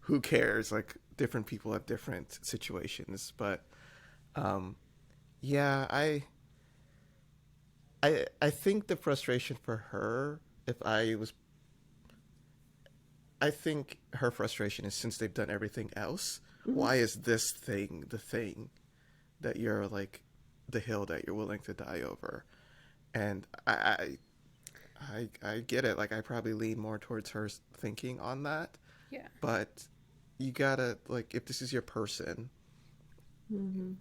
who cares? Like different people have different situations, but um, yeah, I think the frustration for her, if I was, I think her frustration is since they've done everything else,
Mm-hmm.
why is this thing the thing that you're like the hill that you're willing to die over? And I get it. Like I probably lean more towards her thinking on that,
Yeah.
but you gotta like if this is your person,
Mm-hmm.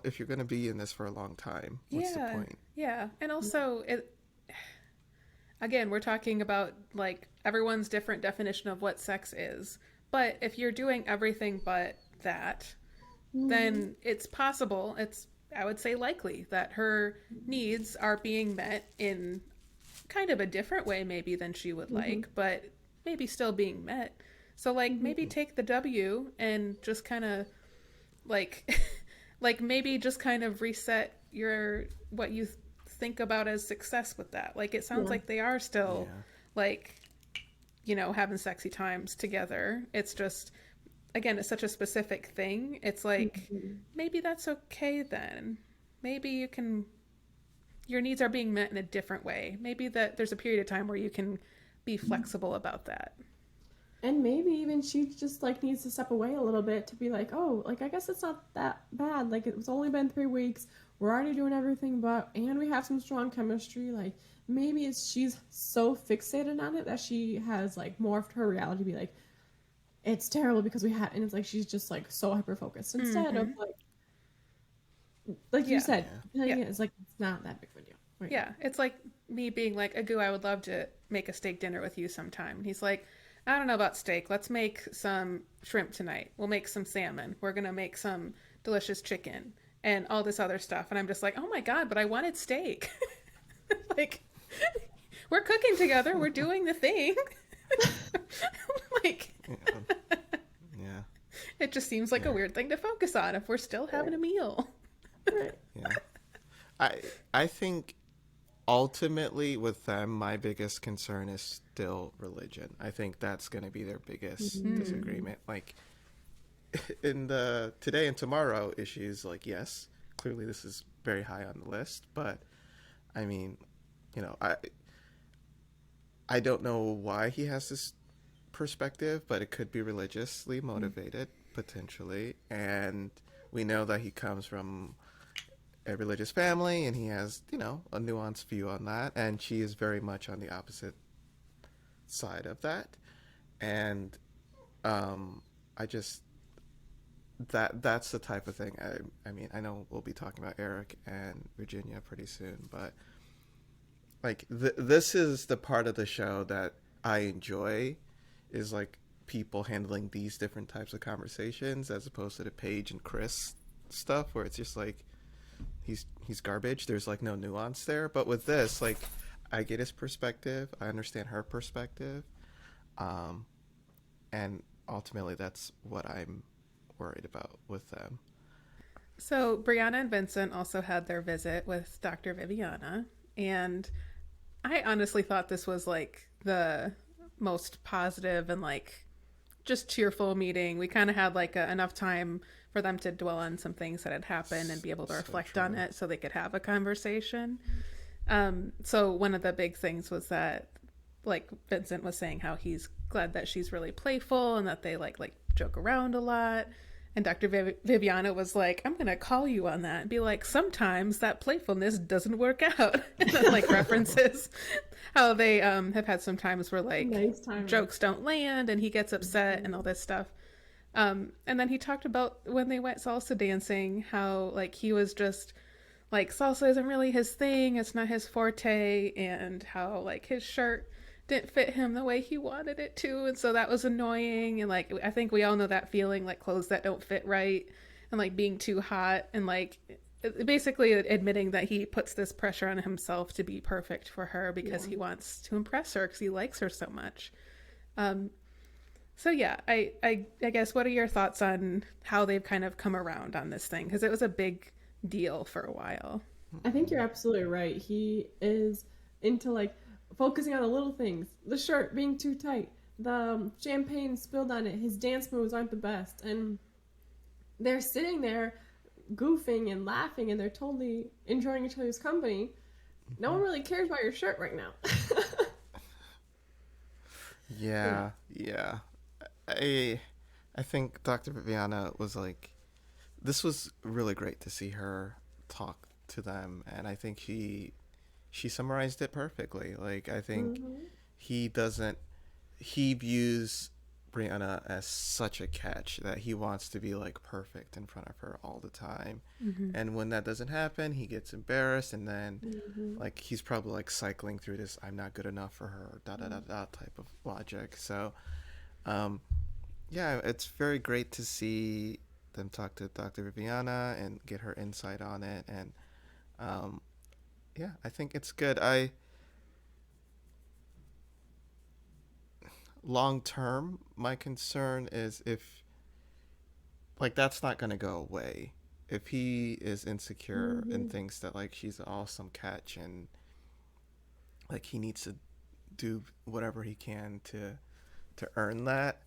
if you're gonna be in this for a long time, what's the
Yeah.
point?
Yeah. And also it again, we're talking about like everyone's different definition of what sex is. But if you're doing everything but that,
Mm-hmm.
then it's possible, it's I would say likely that her needs are being met in kind of a different way maybe than she would
Mm-hmm.
like, but maybe still being met. So like maybe
Mm-hmm.
take the W and just kind of like like maybe just kind of reset your what you think about as success with that. Like it sounds
Yeah.
like they are still
Yeah.
like, having sexy times together. It's just again, it's such a specific thing. It's like
Mm-hmm.
maybe that's okay then. Maybe you can your needs are being met in a different way. Maybe that there's a period of time where you can be flexible about that.
And maybe even she just like needs to step away a little bit to be like, oh, like I guess it's not that bad. Like it's only been 3 weeks. We're already doing everything, but and we have some strong chemistry. Like maybe it's she's so fixated on it that she has like morphed her reality to be like, it's terrible because we had, and it's like she's just like so hyper focused instead of
Mm-hmm.
like you
Yeah.
said,
Yeah.
telling
Yeah.
it is like it's not that big of a deal right now.
Yeah. It's like me being like, Agu, I would love to make a steak dinner with you sometime. And he's like, I don't know about steak. Let's make some shrimp tonight. We'll make some salmon. We're going to make some delicious chicken and all this other stuff. And I'm just like, oh my God, but I wanted steak. Like, we're cooking together. We're doing the thing. Like,
Yeah. Yeah.
it just seems like a
Yeah.
weird thing to focus on if we're still having
Right.
a meal.
Right.
Yeah. I think ultimately with them, my biggest concern is still religion. I think that's going to be their biggest
Mm-hmm.
disagreement. Like in the today and tomorrow issues, like yes, clearly this is very high on the list, but I mean, you know, I don't know why he has this perspective, but it could be religiously motivated potentially, and we know that he comes from a religious family and he has, a nuanced view on that, and she is very much on the opposite side of that. And I just that's the type of thing. I mean, I know we'll be talking about Eric and Virginia pretty soon, but like this is the part of the show that I enjoy, is like people handling these different types of conversations as opposed to the Paige and Chris stuff where it's just like he's garbage. There's like no nuance there. But with this, like I get his perspective, I understand her perspective, um, and ultimately that's what I'm worried about with them.
So, Brianna and Vincent also had their visit with Dr. Viviana, and I honestly thought this was like the most positive and like just cheerful meeting. We kind of had like enough time for them to dwell on some things that had happened and be able to
So
reflect on
true.
it so they could have a conversation. So one of the big things was that like Vincent was saying how he's glad that she's really playful and that they like joke around a lot. And Dr. Viviana was like, I'm going to call you on that and be like, sometimes that playfulness doesn't work out. And then, like, references how they have had some times where, like,
Nice timing.
jokes don't land and he gets upset and all this stuff. And then he talked about when they went salsa dancing, how, like, he was just like, salsa isn't really his thing, it's not his forte, and how, like, his shirt didn't fit him the way he wanted it to, and so that was annoying. And like I think we all know that feeling, like clothes that don't fit right and like being too hot, and like basically admitting that he puts this pressure on himself to be perfect for her because
Yeah.
he wants to impress her because he likes her so much. um so yeah, I guess, what are your thoughts on how they've kind of come around on this thing, because it was a big deal for a while.
I think you're absolutely right. He is into like focusing on the little things. The shirt being too tight, the champagne spilled on it, his dance moves aren't the best. And they're sitting there goofing and laughing and they're totally enjoying each other's company. No
Hmm.
one really cares about your shirt right now. Yeah.
Yeah. I I think Dr. Viviana was like, this was really great to see her talk to them, and I think she summarized it perfectly. Like I think
Hmm.
he doesn't he views Brianna as such a catch that he wants to be like perfect in front of her all the time.
Mm-hmm.
And when that doesn't happen, he gets embarrassed, and then
Hmm.
like he's probably like cycling through this I'm not good enough for her da da da da type of logic. So um yeah, it's very great to see them talk to Dr. Viviana and get her insight on it. And um, yeah, I think it's good. long term, my concern is if like that's not gonna go away. If he is insecure and thinks that like she's an awesome catch and like he needs to do whatever he can to earn that,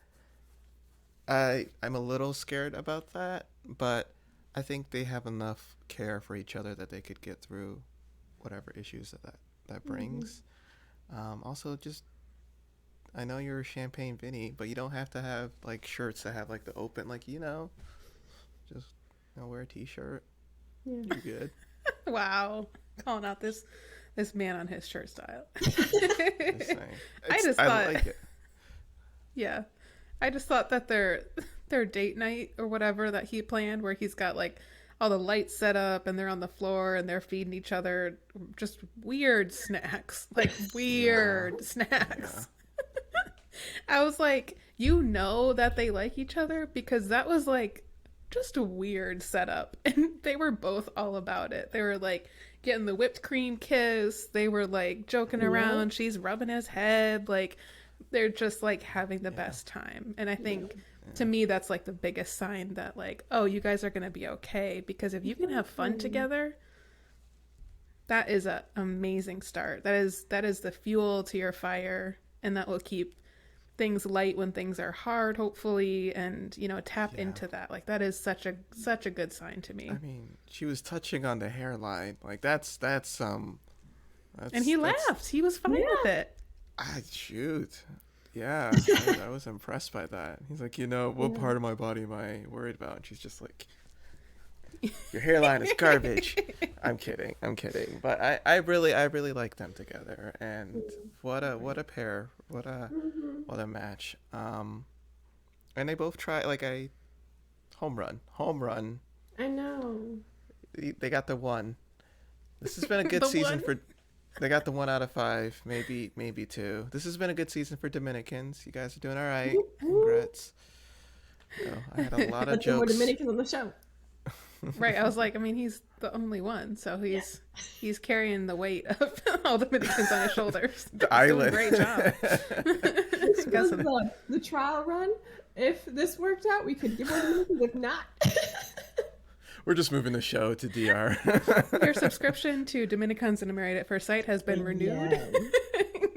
I'm a little scared about that, but I think they have enough care for each other that they could get through whatever issues that brings. Also, just I know you're Champagne Vinny, but you don't have to have like shirts that have like the open, like just wear a t-shirt.
Yeah.
You're good.
Wow, calling out this man on his shirt style.
Just saying.
I just thought,
like it.
yeah, I just thought that their date night or whatever that he planned, where he's got like all the lights set up and they're on the floor and they're feeding each other just weird snacks, like weird snacks. I was like, you know that they like each other, because that was like just a weird setup, and they were both all about it. They were like getting the whipped cream kiss, they were like joking around, she's rubbing his head, like they're just like having the best time. And I think to me that's like the biggest sign that like, oh, you guys are gonna be okay, because if you can have fun together, that is an amazing start. That is the fuel to your fire, and that will keep things light when things are hard, hopefully, and tap into that. Like that is such a good sign to me.
I mean, she was touching on the hairline, like that's
and he laughed. He was fine with it.
Shoot. Yeah, I was impressed by that. He's like, what part of my body am I worried about? And she's just like, your hairline is garbage. I'm kidding. But I really like them together, and what a pair. What a match. And they both try home run.
I know.
They got the one. This has been a good season for. They got the 1 out of 5, maybe 2. This has been a good season for Dominicans. You guys are doing all right. Congrats. I had a lot of jokes.
More Dominicans on the show.
Right, I was like, I mean, he's the only one, so he's carrying the weight of all the Dominicans on his shoulders.
The island.
Great job.
This was the trial run. If this worked out, we could give more Dominicans. If not,
we're just moving the show to DR.
Your subscription to Dominicans and Married at First Sight has been renewed.
Yes.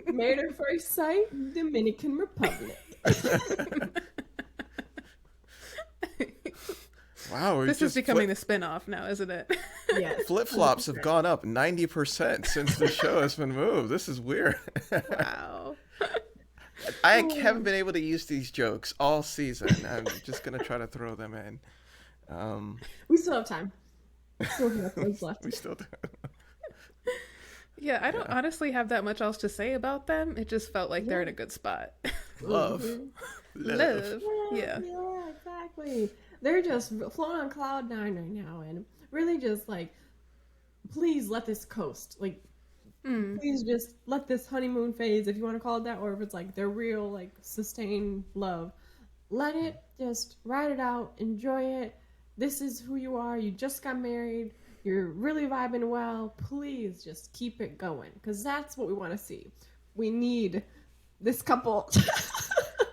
Married at First Sight, Dominican Republic.
Wow,
this is becoming the spin-off now, isn't it?
Yes.
Flip-flops have gone up 90% since the show has been moved. This is weird.
Wow.
I haven't been able to use these jokes all season. I'm just going to try to throw them in.
We still have time. Still have those left.
We still do.
Yeah, I don't honestly have that much else to say about them. It just felt like they're in a good spot.
Love.
Yeah,
exactly. They're just floating on cloud 9 right now, and really just like, please let this coast. Like, please just let this honeymoon phase, if you want to call it that, or if it's like their real like sustained love, let it just ride it out, enjoy it. This is who you are. You just got married. You're really vibing well. Please just keep it going, because that's what we want to see. We need this couple.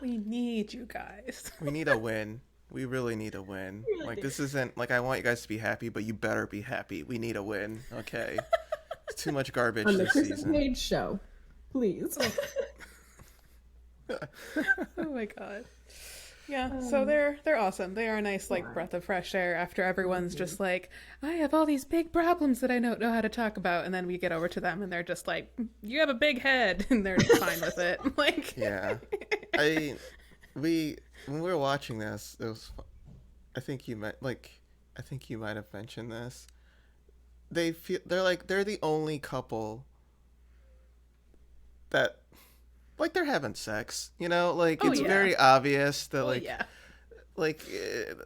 We need you guys.
We need a win. We really need a win. Like, this isn't like I want you guys to be happy, but you better be happy. We need a win. Okay. It's too much garbage
on the
this
Chris
season.
and Paige show, please.
Oh my god. Yeah, so they're awesome. They are a nice like breath of fresh air after everyone's just like, I have all these big problems that I don't know how to talk about, and then we get over to them and they're just like, you have a big head, and they're fine with it. Like,
yeah, when we were watching this, it was. I think you might have mentioned this. They're the only couple that. Like, they're having sex, it's very obvious that,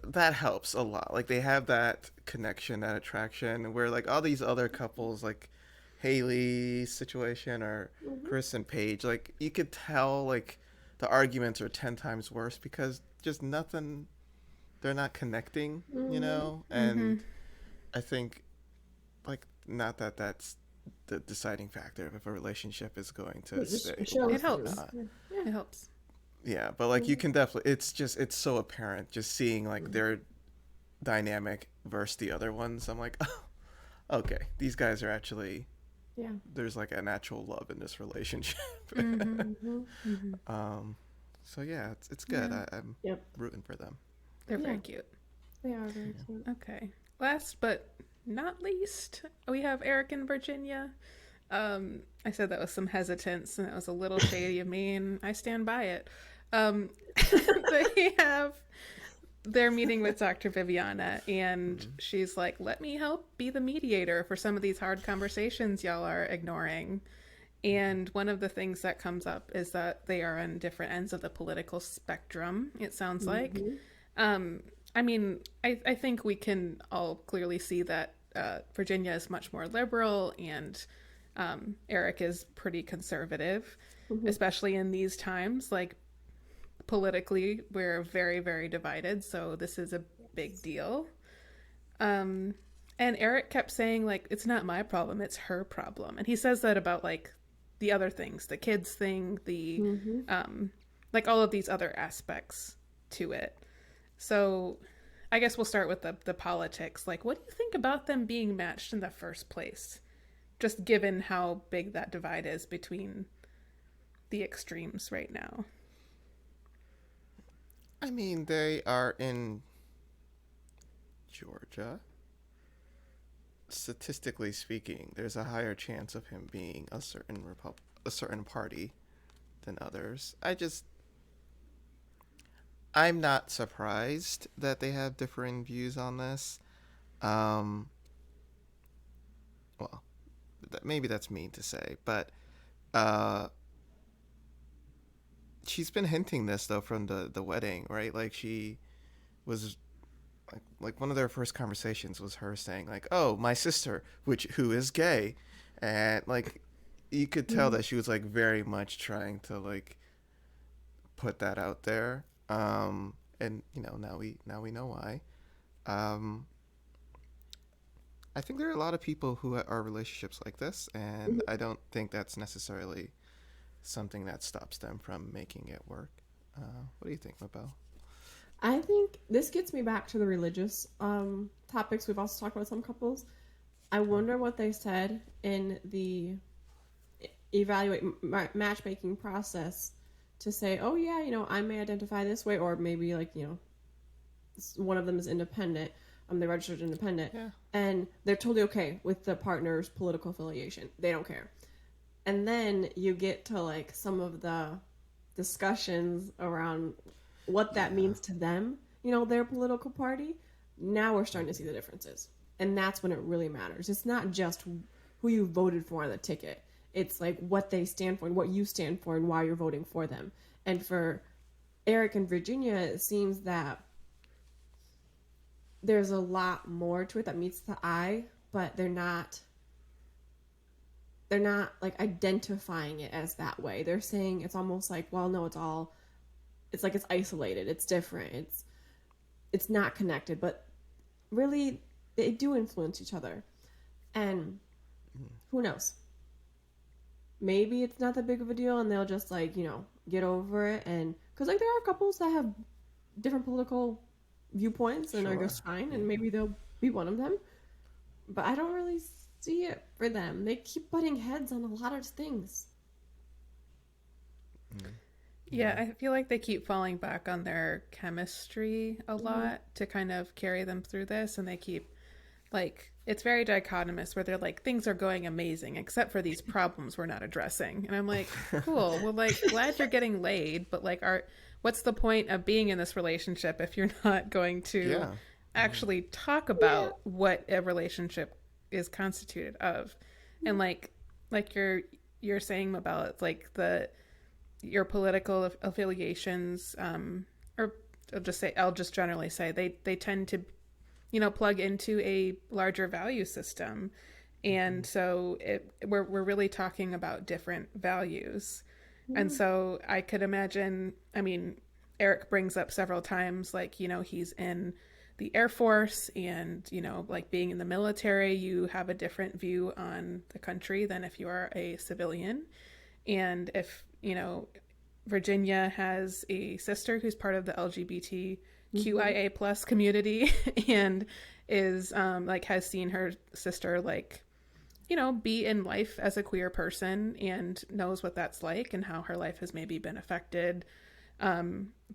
that helps a lot. Like, they have that connection, that attraction, where, like, all these other couples, like Haley's situation or Chris and Paige, like, you could tell, like, the arguments are 10 times worse because just nothing, they're not connecting, And I think, like, not that that's the deciding factor if a relationship is going to stay.
It helps. It helps.
yeah, but like you can definitely, it's so apparent just seeing like their dynamic versus the other ones. I'm like, oh, okay, these guys are actually,
Yeah.
there's like a natural love in this relationship.
Mm-hmm.
Mm-hmm. Mm-hmm.
um, so yeah, it's good.
Yeah,
I'm
Yep.
rooting for them.
they're
Yeah,
very cute.
they are very
Yeah.
cute.
Okay. Last but not least, we have Eric and Virginia. I said that with some hesitance, and that was a little shady of me, and I stand by it. Um, they have their meeting with Dr. Viviana, and
Mm-hmm.
she's like, let me help be the mediator for some of these hard conversations y'all are ignoring. And one of the things that comes up is that they are on different ends of the political spectrum, it sounds like.
Mm-hmm.
Um, I mean, I think we can all clearly see that Virginia is much more liberal and Eric is pretty conservative,
Mm-hmm.
especially in these times. Like, politically, we're very, very divided, so this is a big deal. Um, and Eric kept saying, like, it's not my problem, it's her problem. And he says that about, like, the other things, the kids thing, the,
Mm-hmm.
like, all of these other aspects to it. So I guess we'll start with the politics. Like, what do you think about them being matched in the first place? Just given how big that divide is between the extremes right now.
I mean, they are in Georgia. Statistically speaking, there's a higher chance of him being a certain party than others. I'm not surprised that they have differing views on this. Um, well, maybe that's mean to say, but uh, she's been hinting this though from the wedding, right? Like she was like one of their first conversations was her saying like, "Oh, my sister, who is gay," and like you could tell
Mm-hmm.
that she was like very much trying to like put that out there. And now we know why. Um, I think there are a lot of people who are relationships like this, and I don't think that's necessarily something that stops them from making it work. What do you think, Mabel?
I think this gets me back to the religious topics we've also talked about some couples. I wonder what they said in the matchmaking process to say, oh yeah, I may identify this way, or maybe like one of them is independent, they're registered independent,
Yeah.
and they're totally okay with the partner's political affiliation. They don't care. And then you get to like some of the discussions around what that
Yeah.
means to them, their political party. Now we're starting to see the differences. And that's when it really matters. It's not just who you voted for on the ticket. It's like what they stand for and what you stand for and why you're voting for them. And for Eric and Virginia, it seems that there's a lot more to it that meets the eye, but they're not like identifying it as that way. They're saying it's almost like, well, no, it's like it's isolated, it's different, it's not connected, but really they do influence each other. And who knows? Maybe it's not that big of a deal and they'll just like, get over it, and cuz like there are couples that have different political viewpoints and are
Sure.
just fine,
Yeah.
and maybe they'll be one of them. But I don't really see it for them. They keep butting heads on a lot of things.
Mm.
Yeah,
Yeah.
I feel like they keep falling back on their chemistry a
Mm-hmm.
lot to kind of carry them through this. And they keep, like, it's very dichotomous where they're like, things are going amazing, except for these problems we're not addressing. And I'm like, cool. Well, like, glad you're getting laid, but like, what's the point of being in this relationship if you're not going to
Yeah.
actually talk
Yeah.
about what a relationship is constituted of? And like you're saying about it's like the your political affiliations, or I'll just generally say they tend to plug into a larger value system, and so we're really talking about different values. And
Yeah.
so I could imagine, I mean, Eric brings up several times, like, he's in the Air Force, and, like being in the military, you have a different view on the country than if you are a civilian. And if, Virginia has a sister who's part of the
Mm-hmm.
LGBTQIA plus community and is like has seen her sister like be in life as a queer person and knows what that's like and how her life has maybe been affected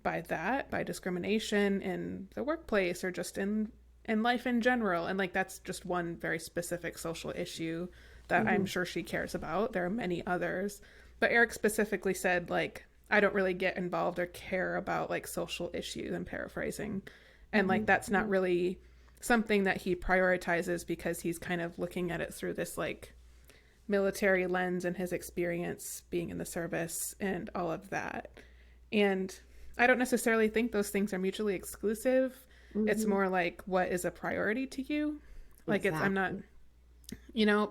by that, by discrimination in the workplace or just in life in general. And like that's just one very specific social issue that I'm
Mm-hmm.
sure she cares about. There are many others. But Eric specifically said, like, I don't really get involved or care about like social issues, I'm paraphrasing. And like
Mm-hmm.
that's not really something that he prioritizes because he's kind of looking at it through this like military lens and his experience being in the service and all of that. And I don't necessarily think those things are mutually exclusive. It's
Mm-hmm.
more like what is a priority to you. Like I'm not,
Exactly.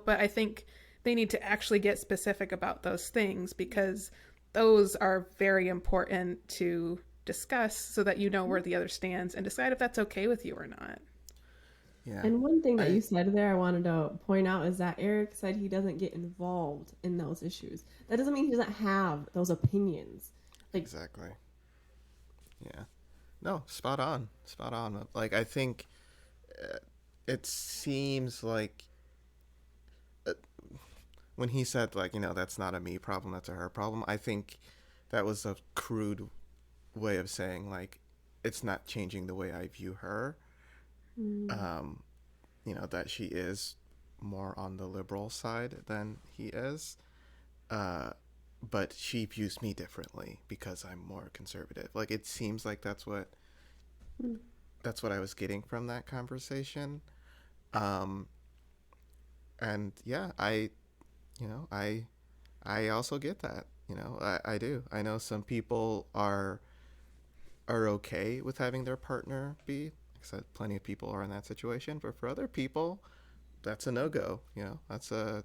but I think they need to actually get specific about those things because those are very important to discuss so that you know where the other stands and decide if that's okay with you or not.
Yeah.
And one thing that
I
you said there I wanted to point out is that Eric said he doesn't get involved in those issues. That doesn't mean he doesn't have those opinions. Like,
exactly. Yeah. No, spot on. Spot on. Like I think uh, it seems like uh, when he said like, that's not a me problem, that's a her problem. I think that was a crude way of saying like it's not changing the way I view her.
mm,
Um, that she is more on the liberal side than he is. Uh, but she views me differently because I'm more conservative. Like it seems like
mm,
that's what I was getting from that conversation. Um, and yeah, you know, I also get that. I do. I know some people are okay with having their partner be. Like I said, plenty of people are in that situation, but for other people, that's a no go. That's a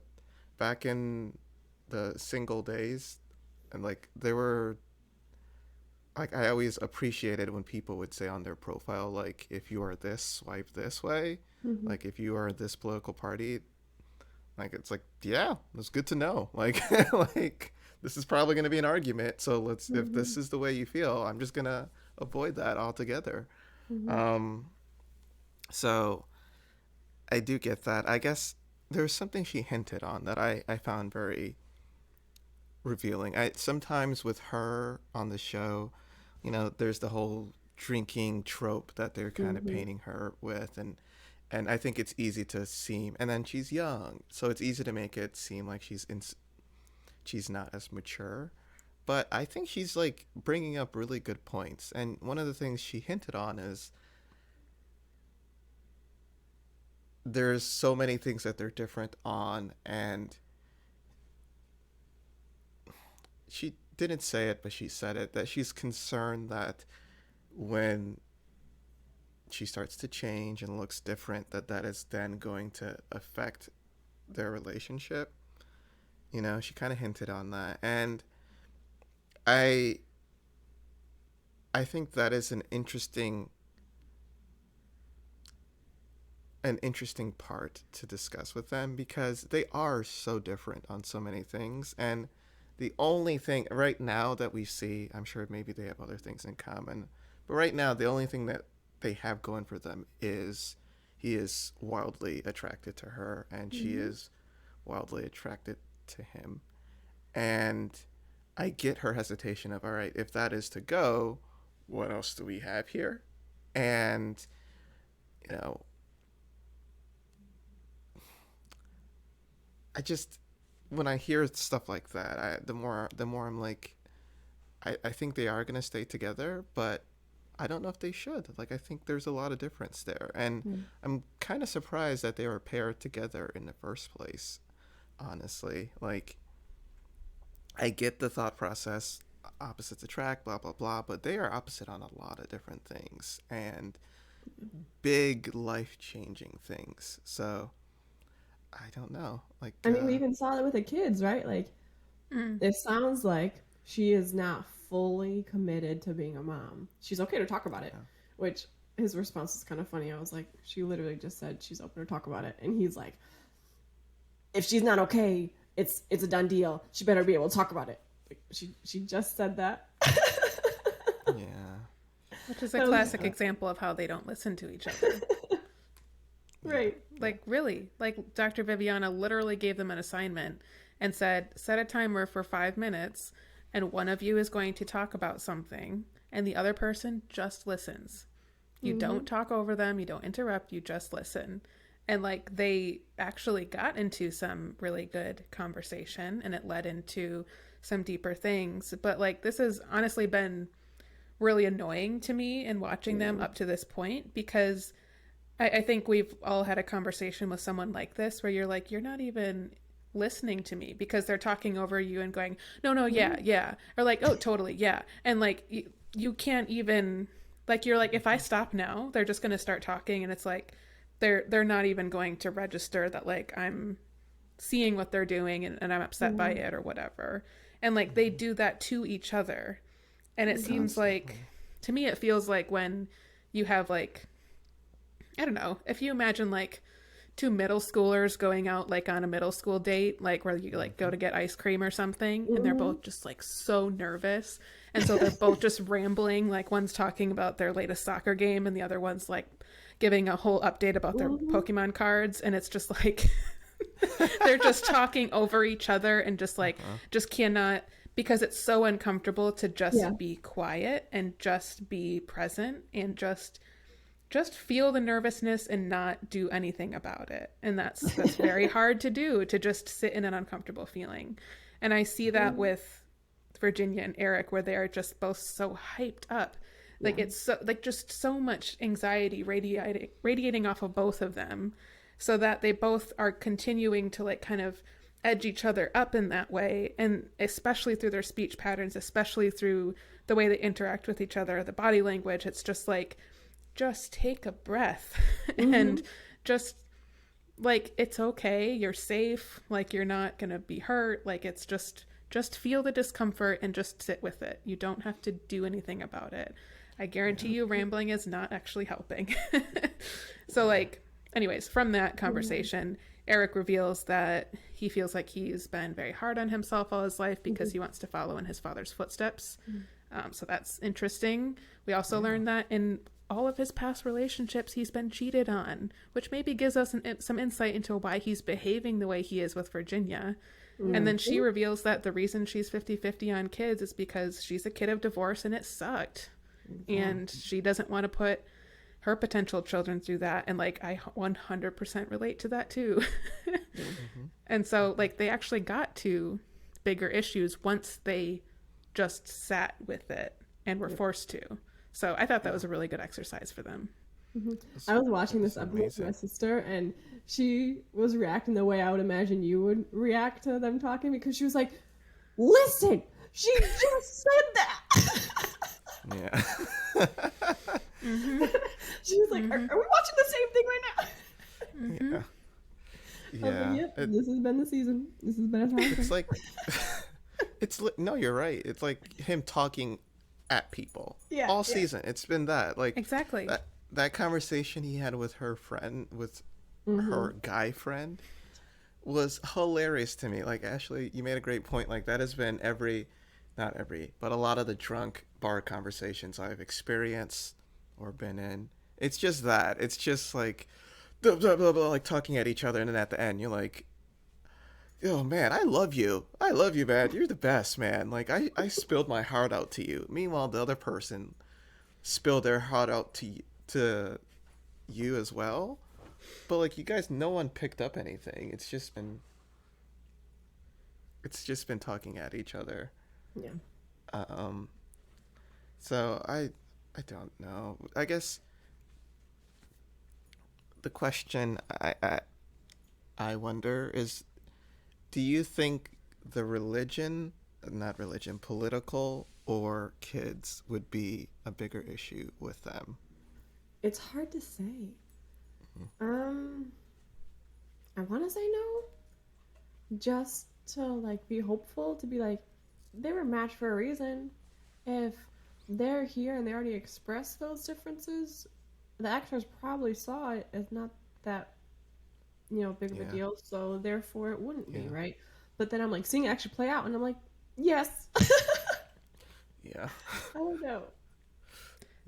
back in the single days, and like there were like I always appreciated when people would say on their profile like if you are this, swipe this way,
mm-hmm.
like if you are this political party, like it's like yeah, it's good to know. Like like this is probably going to be an argument, so let's if
Mm-hmm.
this is the way you feel, I'm just going to avoid that altogether.
Mm-hmm.
um so I do get that. I guess there's something she hinted on that I found very revealing. I sometimes with her on the show, there's the whole drinking trope that they're kind of
Mm-hmm.
painting her with, and I think it's easy to seem, and then she's young, so it's easy to make it seem like she's not as mature. But I think she's like bringing up really good points, and one of the things she hinted on is there's so many things that they're different on, and she didn't say it, but she said it, that she's concerned that when she starts to change and looks different, that is then going to affect their relationship. She kind of hinted on that, and I I think that is an interesting part to discuss with them because they are so different on so many things, and the only thing right now that we see, I'm sure maybe they have other things in common, but right now the only thing that they have going for them is he is wildly attracted to her and she
Mm-hmm.
is wildly attracted to him. And I get her hesitation of, all right, if that is to go, what else do we have here? And you know I just when I hear stuff like that, the more I'm like, I think they are gonna stay together, but I don't know if they should. Like I think there's a lot of difference there, and I'm kind of surprised that they were paired together in the first place. Honestly, like I get the thought process, opposites attract, blah blah blah, but they are opposite on a lot of different things and big life changing things. So I don't know, like
I mean, we even saw that with the kids, right? Like,
Mm.
it sounds like she is not fully committed to being a mom. She's okay to talk about it,
yeah,
which his response is kind of funny. I was like, she literally just said she's open to talk about it, and he's like, if she's not okay, it's a done deal. She better be able to talk about it. Like, she just said that.
Yeah.
Which is a
That was
classic example of how they don't listen to each other.
Yeah.
right.
Like, really, like Dr. Viviana literally gave them an assignment and said, set a timer for 5 minutes, and one of you is going to talk about something, and the other person just listens. You
Mm-hmm.
don't talk over them, you don't interrupt, you just listen. And like they actually got into some really good conversation and it led into some deeper things. But like this has honestly been really annoying to me in watching them
Yeah.
up to this point because I think we've all had a conversation with someone like this where you're like, you're not even listening to me because they're talking over you and going, no, no, yeah,
Mm-hmm.
yeah. Or like, oh, totally, yeah. And like, you can't even, like, you're like, if I stop now, they're just going to start talking. And it's like, they're not even going to register that like I'm seeing what they're doing and I'm upset by
Yeah.
it or whatever. And like, they do that to each other. And it
Mm-hmm.
seems like,
Constantly.
to me, it feels like when you have like, I don't know, if you imagine like two middle schoolers going out like on a middle school date, like where you like go
Hmm.
to get ice cream or something, and they're
Mm-hmm.
both just like so nervous. And so they're both just rambling. Like one's talking about their latest soccer game, and the other one's like giving a whole update about their
Mm-hmm.
Pokemon cards. And it's just like they're just talking over each other and just like,
Uh-huh.
just cannot, because it's so uncomfortable to
Yeah.
just be quiet and just be present and just feel the nervousness and not do anything about it. And that's very hard to do, to just sit in an uncomfortable feeling. And I see that
Mm-hmm.
with Virginia and Eric where they are just both so hyped up. Like
Yeah.
it's so like just so much anxiety radiating off of both of them so that they both are continuing to like kind of edge each other up in that way, and especially through their speech patterns, especially through the way they interact with each other, the body language. It's just like, just take a breath
Mm-hmm.
and just like it's okay, you're safe, like you're not going to be hurt, like it's just feel the discomfort and just sit with it. You don't have to do anything about it. I guarantee
Yeah.
you rambling is not actually helping. So
Yeah.
like anyways, from that
Yeah.
conversation, Eric reveals that he feels like he's been very hard on himself all his life
Mm-hmm.
because he wants to follow in his father's footsteps. So that's interesting. We also
Yeah.
learned that in all of his past relationships, he's been cheated on, which maybe gives us some insight into why he's behaving the way he is with Virginia. And then she
Mm-hmm.
reveals that the reason she's 50-50 on kids is because she's a kid of divorce and it sucked.
Yeah.
And she doesn't want to put her potential children through that. And like, I 100% relate to that too.
Yeah.
Hmm.
And so, like, they actually got to bigger issues once they just sat with it and were
Yep.
forced to. So I thought that
Yeah.
was a really good exercise for them.
Mhm.
It's,
I was watching this
it's
episode with my
amazing.
sister, and she was reacting the way I would imagine you would react to them talking because she was like, "Listen, she just said that."
Yeah.
Mm-hmm.
She was like,
Mm-hmm.
are we watching the same thing right now?"
Mm-hmm.
Yeah.
I was like,
Yeah.
"Yep, this has been the season. This has been a
It's
time."
like no, you're right. It's like him talking at people
Yeah,
all
yeah.
season. It's been that like
Exactly.
that conversation he had with her friend, with
Mm-hmm.
her guy friend, was hilarious to me. Like, Ashley, you made a great point. Like, that has been not every, but a lot of the drunk bar conversations I've experienced or been in. It's just that. It's just like blah, blah, blah, blah, like talking at each other, and then at the end you're like, "Oh man, I love you. I love you, man. You're the best, man." Like, I spilled my heart out to you. Meanwhile, the other person spilled their heart out to you as well. But like, you guys, no one picked up anything. It's just been talking at each other.
Yeah.
Um, so I don't know. I guess the question I wonder is, do you think the religion, not religion, political or kids would be a bigger issue with them?
It's hard to say. Um, I want to say no, just to like be hopeful, to be like, they were matched for a reason. If they're here and they already expressed those differences, the actors probably saw it as not that, big of a
Yeah,
deal, so therefore it wouldn't be,
yeah,
right? But then I'm like seeing it actually play out, and I'm like, yes.
Yeah.
I don't know.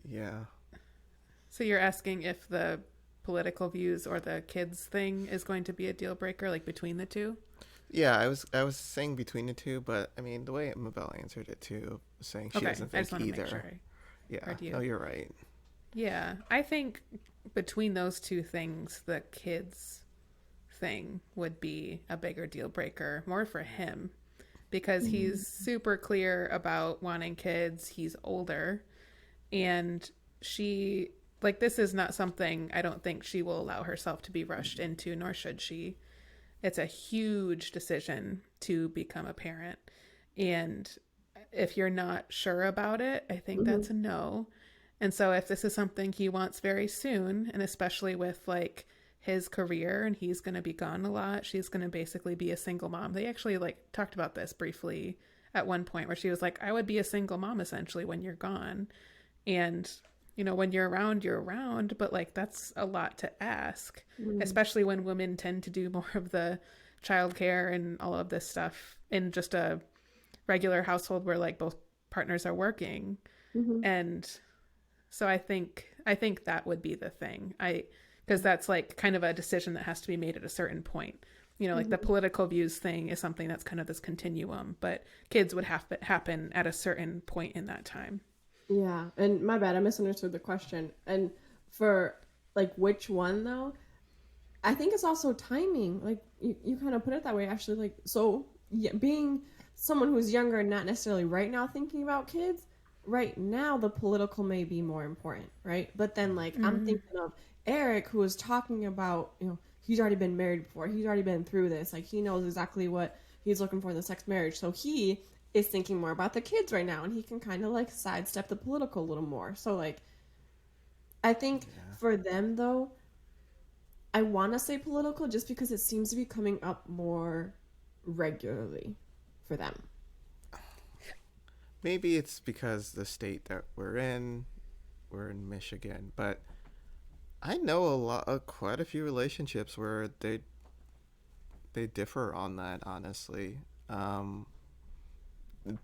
Yeah.
So you're asking if the political views or the kids thing is going to be a deal breaker, like between the two?
Yeah, I was saying between the two, but I mean the way Mabel answered it too, saying she
Okay,
doesn't
I just
think
want to make sure
either.
I
Yeah,
heard
no,
you.
you're right.
Yeah, I think between those two things, the kids thing would be a bigger deal breaker, more for him, because he's super clear about wanting kids. He's older, and she, like, this is not something I don't think she will allow herself to be rushed into, nor should she. It's a huge decision to become a parent. And if you're not sure about it, I think
Mm-hmm.
that's a no. And so if this is something he wants very soon, and especially with like his career and he's going to be gone a lot, she's going to basically be a single mom. They actually like talked about this briefly at one point where she was like, I would be a single mom essentially when you're gone. And when you're around, but like that's a lot to ask,
Mm-hmm.
especially when women tend to do more of the childcare and all of this stuff in just a regular household where like both partners are working.
Mm-hmm.
And so I think that would be the thing. I Because that's like kind of a decision that has to be made at a certain point. Like the
Mm-hmm.
political views thing is something that's kind of this continuum, but kids would have to happen at a certain point in that time.
Yeah, and my bad, I misunderstood the question. And for like which one though, I think it's also timing. Like you kind of put it that way, actually. Like so, yeah, being someone who's younger and not necessarily right now thinking about kids, right now the political may be more important, right? But then like I'm
Mm-hmm.
thinking of Eric who was talking about, he's already been married before, he's already been through this, like he knows exactly what he's looking for in the next marriage. So he is thinking more about the kids right now, and he can kind of like sidestep the political a little more. So like I think
Yeah.
for them though, I want to say political just because it seems to be coming up more regularly for them.
Maybe it's because the state that we're in Michigan, but I know quite a few relationships where they differ on that. Honestly, um,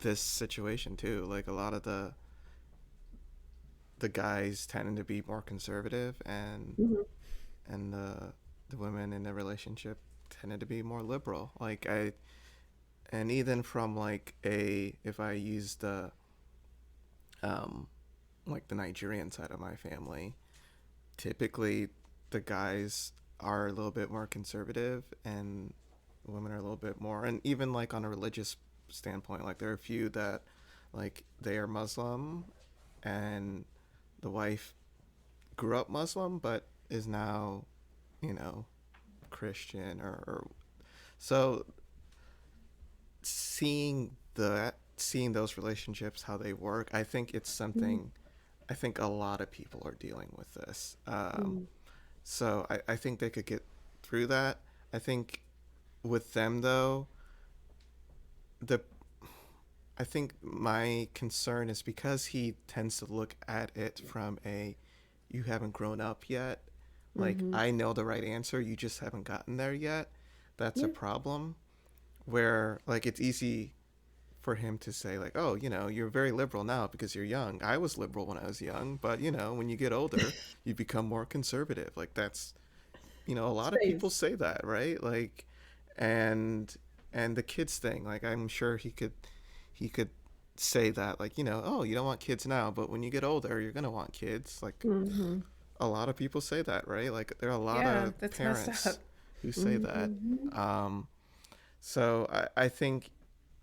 this situation too. Like a lot of the guys tending to be more conservative,
Mm-hmm.
and the women in the relationship tended to be more liberal. And even from like a if I use the um like the Nigerian side of my family, typically the guys are a little bit more conservative and women are a little bit more, and even like on a religious standpoint, like there are a few that like they are Muslim and the wife grew up Muslim but is now, you know, Christian or so seeing those relationships how they work, I think it's
Mm-hmm.
something I think a lot of people are dealing with this.
Mm-hmm.
So I think they could get through that. I think with them though, the I think my concern is because he tends to look at it from a you haven't grown up yet. Like
Mm-hmm.
I know the right answer, you just haven't gotten there yet. That's a
Yeah.
problem where like it's easy for him to say like, "Oh, you know, you're very liberal now because you're young. I was liberal when I was young, but you know, when you get older, you become more conservative." Like that's, you know, a lot of people
Space.
say that, right? Like and and the kids thing, like I'm sure he could say that like, you know, "Oh, you don't want kids now, but when you get older, you're going to want kids." Like
Mm-hmm.
a lot of people say that, right? Like there are a lot
Yeah,
of
that's messed up.
parents who say that.
Mm-hmm.
Um so I think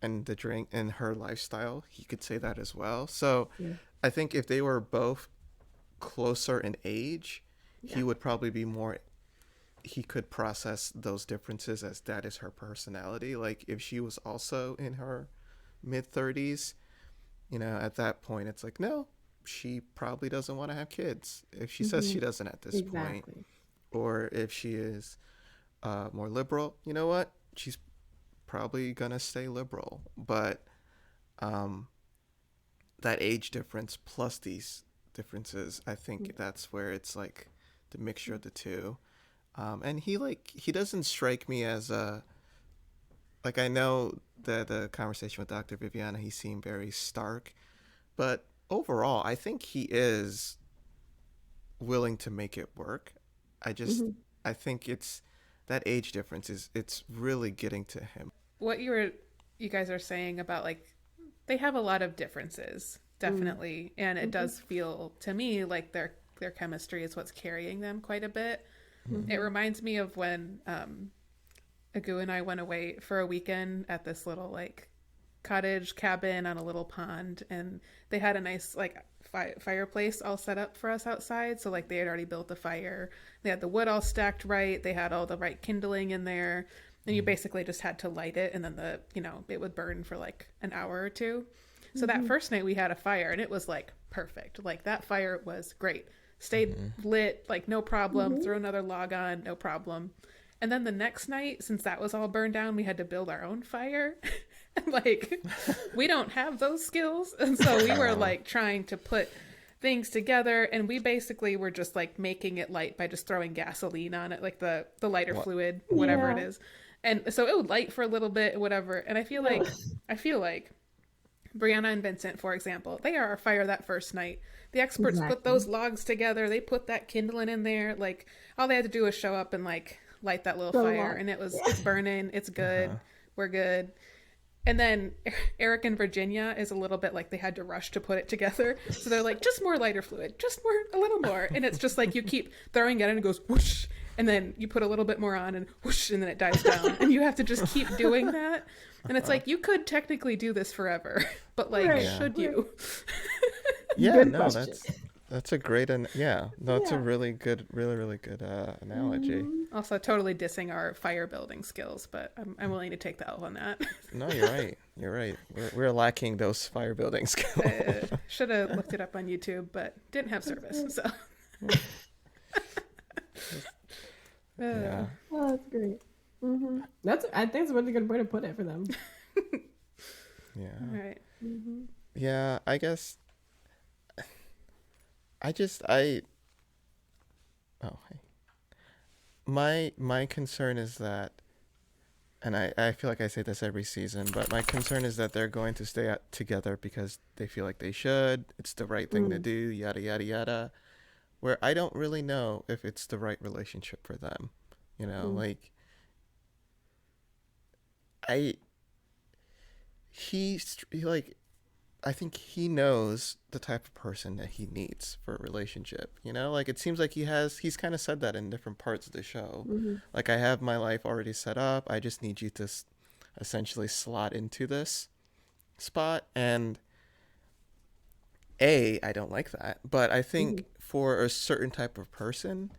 and the drink and her lifestyle, he could say that as well. So
Yeah.
I think if they were both closer in age, he
Yeah.
would probably be more he could process those differences as that is her personality. Like if she was also in her mid 30s, you know, at that point it's like no, she probably doesn't want to have kids. If she says
Mm-hmm.
she doesn't at this point,
Exactly.
or if she is more liberal, you know what? She's probably gonna stay liberal. But um, that age difference plus these differences, I think that's where it's like the mixture of the two. And he doesn't strike me as a like I know the conversation with Dr. Viviana, he seemed very stark, But overall, I think he is willing to make it work. I just,
Mm-hmm.
I think it's that age difference is it's really getting to him.
What you guys are saying about like they have a lot of differences, definitely, and it
Mm-hmm.
does feel to me like their chemistry is what's carrying them quite a bit. It
Mm-hmm.
reminds me of when Agu and I went away for a weekend at this little like cottage cabin on a little pond, and they had a nice like fireplace all set up for us outside. So like they had already built the fire, they had the wood all stacked right, they had all the right kindling in there, and you basically just had to light it, and then it would burn for like an hour or two. So that
Mm-hmm.
first night we had a fire, and it was like perfect. Like that fire was great, stayed
Mm-hmm.
lit like no problem.
Mm-hmm.
Throw another log on, no problem. And then the next night, since that was all burned down, we had to build our own fire. Like, we don't have those skills. And so we were
Oh,
like trying to put things together, and we basically were just like making it light by just throwing gasoline on it, like the lighter
what?
fluid, whatever it
Yeah.
is. And so it would light for a little bit, whatever. And I feel like Brianna and Vincent, for example, they are our fire that first night. The experts put
Exactly.
those logs together. They put that kindling in there. Like all they had to do was show up and like light that little
So
fire,
long.
and it's
Yeah.
burning. It's
Uh-huh.
good. We're good. And then Eric and Virginia is a little bit like they had to rush to put it together. So they're like, just more lighter fluid, just more, a little more. And it's just like you keep throwing it in and it goes whoosh. And then you put a little bit more on and whoosh, and then it dies down. And you have to just keep doing that. And it's like, you could technically do this forever, but like,
Right.
Yeah.
should
Right.
you?
Yeah,
Good
no,
question.
that's a great yeah, no, it's a
Yeah.
really good, really really good analogy.
Mm-hmm.
Also, totally dissing our fire building skills, but I'm willing to take the L on that.
No, you're right. You're right. We're lacking those fire building skills.
Should have looked it up on YouTube, but didn't have
That's
service.
great.
So,
Yeah.
Oh, that's great. Mm-hmm. I think it's a really good way to put it for them.
Yeah.
all right.
Mm-hmm.
Yeah, I guess I oh, hey. My concern is that, and I feel like I say this every season, but my concern is that they're going to stay together because they feel like they should. It's the right thing to
Mm.
do, yada yada yada. Where I don't really know if it's the right relationship for them. You know,
Mm.
like I he like I think he knows the type of person that he needs for a relationship. You know, like it seems like he's kind of said that in different parts of the show.
Mm-hmm.
Like I have my life already set up. I just need you to essentially slot into this spot. And I don't like that. But I
Mm-hmm.
think for a certain type of person,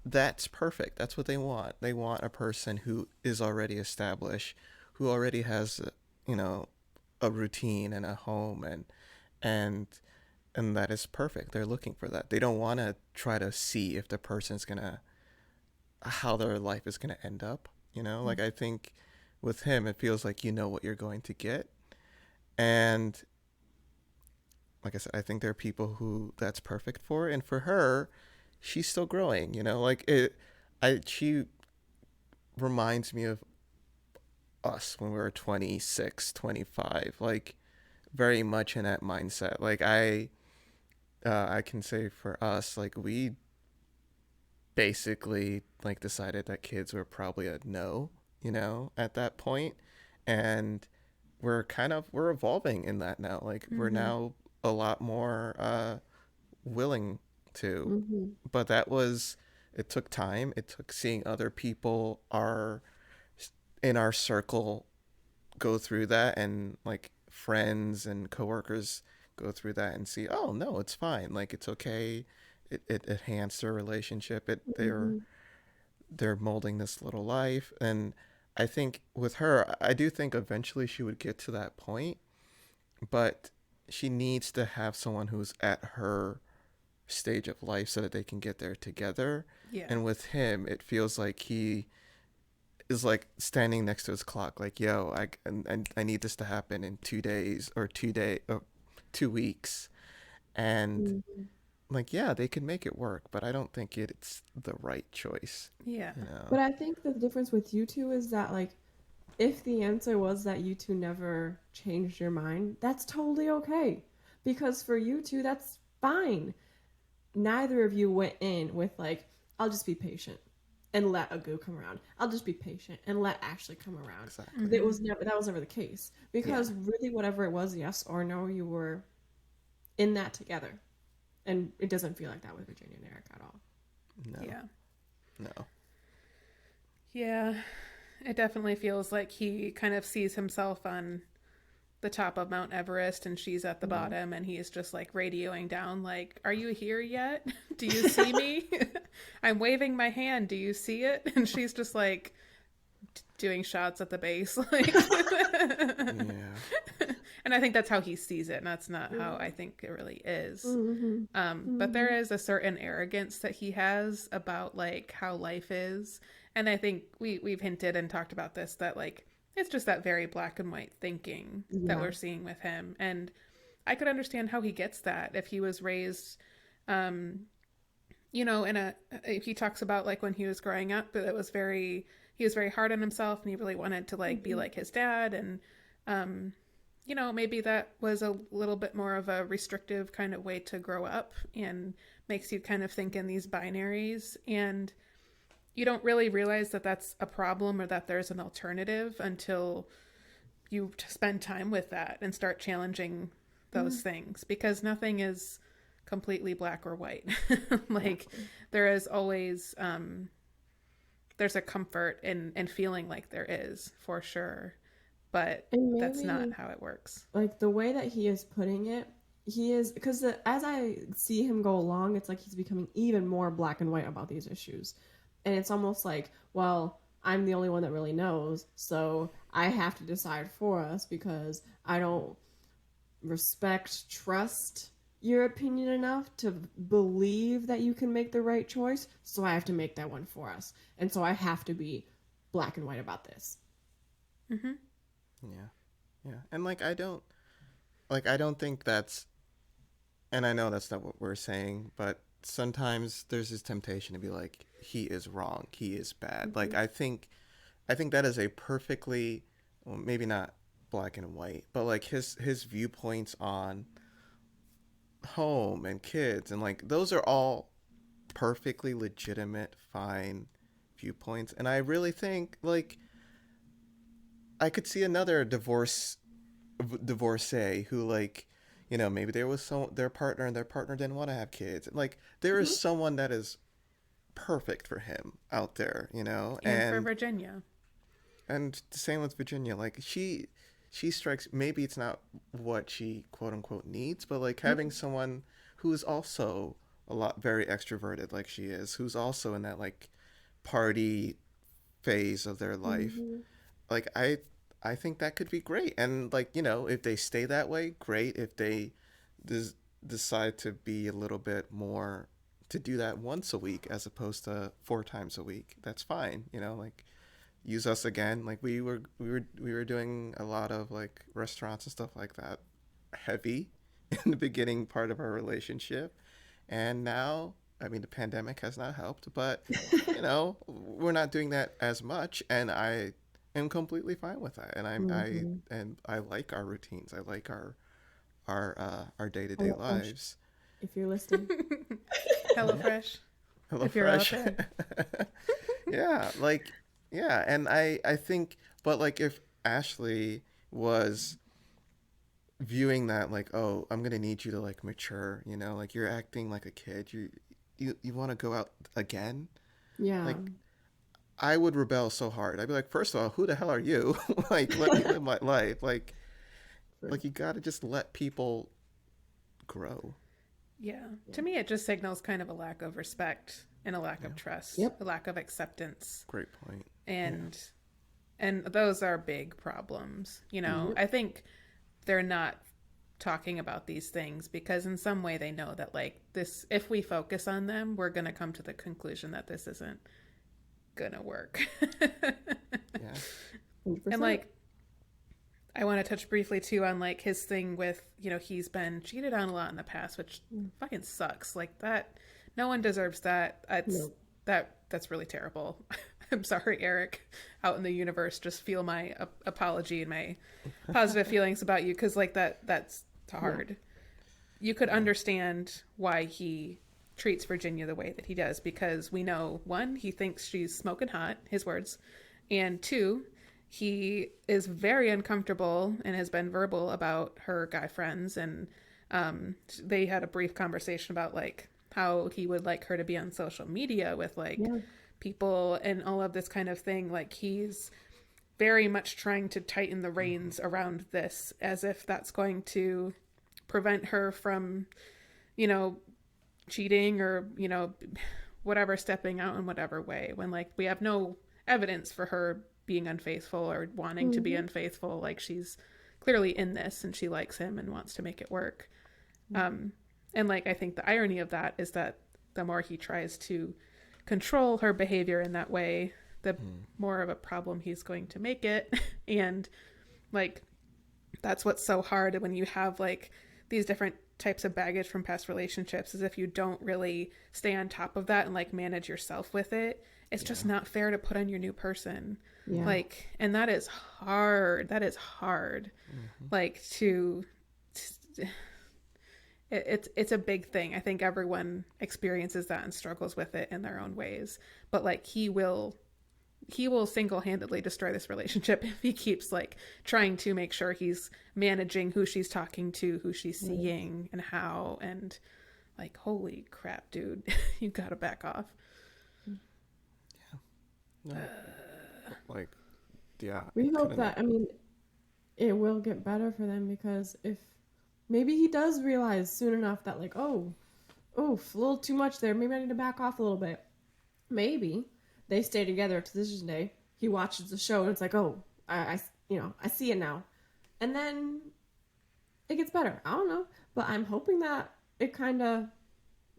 that's perfect. That's what they want. They want a person who is already established, who already has, you know, a routine and a home and and that is perfect. They're looking for that. They don't want to try to see if the person's going to how their life is going to end up, you know? Like I think with him it feels like you know what you're going to get. And like I said, I think there are people who that's perfect for, and for her, she's still growing, you know? Like she reminds me of us when we were 26, 25, like very much in that mindset. Like I can say for us, like we basically like decided that kids were probably a no, you know, at that point. And we're evolving in that now. Like we're
Mm-hmm.
now a lot more willing to.
Mm-hmm.
But it took time. It took seeing other people are in our circle go through that, and like friends and coworkers go through that and see, oh no, it's fine, like it's okay. It enhanced their relationship.
Mm-hmm.
They're molding this little life. And I think with her, I do think eventually she would get to that point, but she needs to have someone who's at her stage of life so that they can get there together.
Yeah.
And with him it feels like he is like standing next to his clock, like, yo, I need this to happen in 2 days or 2 weeks. And
Mm-hmm.
like, yeah, they can make it work, but I don't think it's the right choice,
Yeah.
you know?
But I think the difference with you two is that, like, if the answer was that you two never changed your mind, that's totally okay. Because for you two, that's fine. Neither of you went in with like, I'll just be patient and let Agu come around. I'll just be patient and let Ashley come around.
Exactly.
It was never that was never the case. Because really whatever it was, yes or no, you were in that together. And it doesn't feel like that with Virginia and Eric at all.
No.
Yeah.
No.
Yeah. It definitely feels like he kind of sees himself on the top of Mount Everest and she's at the bottom, and he's just like radioing down like, are you here yet? Do you see me? I'm waving my hand. Do you see it? And she's just like doing shots at the base. Like
Yeah.
And I think that's how he sees it, and that's not how I think it really is. But there is a certain arrogance that he has about like how life is. And I think we've hinted and talked about this, that like it's just that very black and white thinking that we're seeing with him. And I could understand how he gets that if he was raised, you know, he talks about like when he was growing up, that he was very hard on himself and he really wanted to like be like his dad. And, you know, maybe that was a little bit more of a restrictive kind of way to grow up and makes you kind of think in these binaries. And you don't really realize that that's a problem or that there's an alternative until you spend time with that and start challenging those things, because nothing is completely black or white. Like there is always, there's a comfort in feeling like there is, for sure. But that's not how it works.
Like the way that he is putting it, he is, because as I see him go along, it's like he's becoming even more black and white about these issues. And it's almost like, well, I'm the only one that really knows, so I have to decide for us because I don't trust your opinion enough to believe that you can make the right choice, so I have to make that one for us. And so I have to be black and white about this.
Mm-hmm.
Yeah. And like I don't think that's, and I know that's not what we're saying, but sometimes there's this temptation to be like, he is wrong, he is bad. Like I think that is a perfectly, well, maybe not black and white, but like his viewpoints on home and kids and like those are all perfectly legitimate, fine viewpoints. And I really think like I could see another divorcee who like, you know, maybe there was their partner and their partner didn't want to have kids. Like there is someone that is perfect for him out there, you know.
And for Virginia.
And the same with Virginia. Like she strikes, maybe it's not what she quote unquote needs, but like having someone who is also very extroverted like she is, who's also in that like party phase of their life. Like I think that could be great. And like, you know, if they stay that way, great. If they decide to be a little bit more, to do that once a week as opposed to 4 times a week, that's fine. You know, like use us again. Like we were doing a lot of like restaurants and stuff like that, heavy in the beginning part of our relationship. And now, I mean, the pandemic has not helped, but you know, we're not doing that as much. And I am completely fine with that. And I like our routines. I like our day-to-day lives.
If you're listening.
HelloFresh.
If you're out there. Yeah, and I think, but like if Ashley was viewing that like, oh, I'm gonna need you to like mature, you know, like you're acting like a kid, you want to go out again, like I would rebel so hard. I'd be like, first of all, who the hell are you? Like, let me live my life. Like you gotta just let people grow.
Yeah. To me, it just signals kind of a lack of respect and a lack of trust, a lack of acceptance.
Great point.
And those are big problems. You know, I think they're not talking about these things because in some way they know that like this, if we focus on them, we're going to come to the conclusion that this isn't going to work.
Yeah.
100%.
And like, I want to touch briefly too on like his thing with, you know, he's been cheated on a lot in the past, which fucking sucks. Like that, no one deserves that. That's really terrible. I'm sorry, Eric, out in the universe. Just feel my apology and my positive feelings about you, because like that's hard. you could understand why he treats Virginia the way that he does, because we know, one, he thinks she's smoking hot, his words, and two, he is very uncomfortable and has been verbal about her guy friends, and they had a brief conversation about like how he would like her to be on social media with like people and all of this kind of thing. Like he's very much trying to tighten the reins around this, as if that's going to prevent her from, you know, cheating or, you know, whatever, stepping out in whatever way, when like we have no evidence for her being unfaithful or wanting to be unfaithful. Like she's clearly in this and she likes him and wants to make it work. And like I think the irony of that is that the more he tries to control her behavior in that way, the more of a problem he's going to make it. And like that's what's so hard when you have like these different types of baggage from past relationships, is if you don't really stay on top of that and like manage yourself with it, it's just not fair to put on your new person. Like, and that is hard. Like it's a big thing. I think everyone experiences that and struggles with it in their own ways, but like he will single-handedly destroy this relationship if he keeps like trying to make sure he's managing who she's talking to, who she's seeing, and how. And like, holy crap, dude, you gotta back off.
Like, yeah.
We hope that, I mean, it will get better for them, because if maybe he does realize soon enough that like, oh, a little too much there, maybe I need to back off a little bit. Maybe they stay together to this day. He watches the show and it's like, oh, I see it now. And then it gets better. I don't know. But I'm hoping that it kind of, a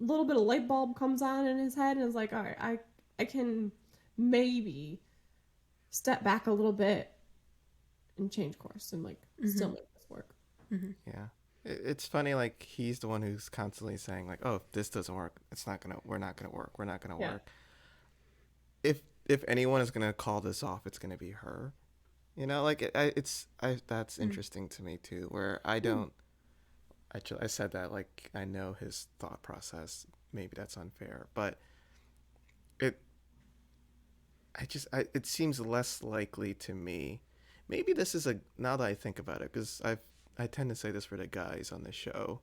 little bit of light bulb comes on in his head and is like, all right, I can maybe step back a little bit and change course and like still make this work.
Yeah. It's funny, like he's the one who's constantly saying like, oh, if this doesn't work, we're not gonna work. If anyone is gonna call this off, it's gonna be her. You know, like that's interesting to me too, where I don't. Actually, I said that like I know his thought process. Maybe that's unfair, but it seems less likely to me. Maybe this is now that I think about it, because I tend to say this for the guys on the show.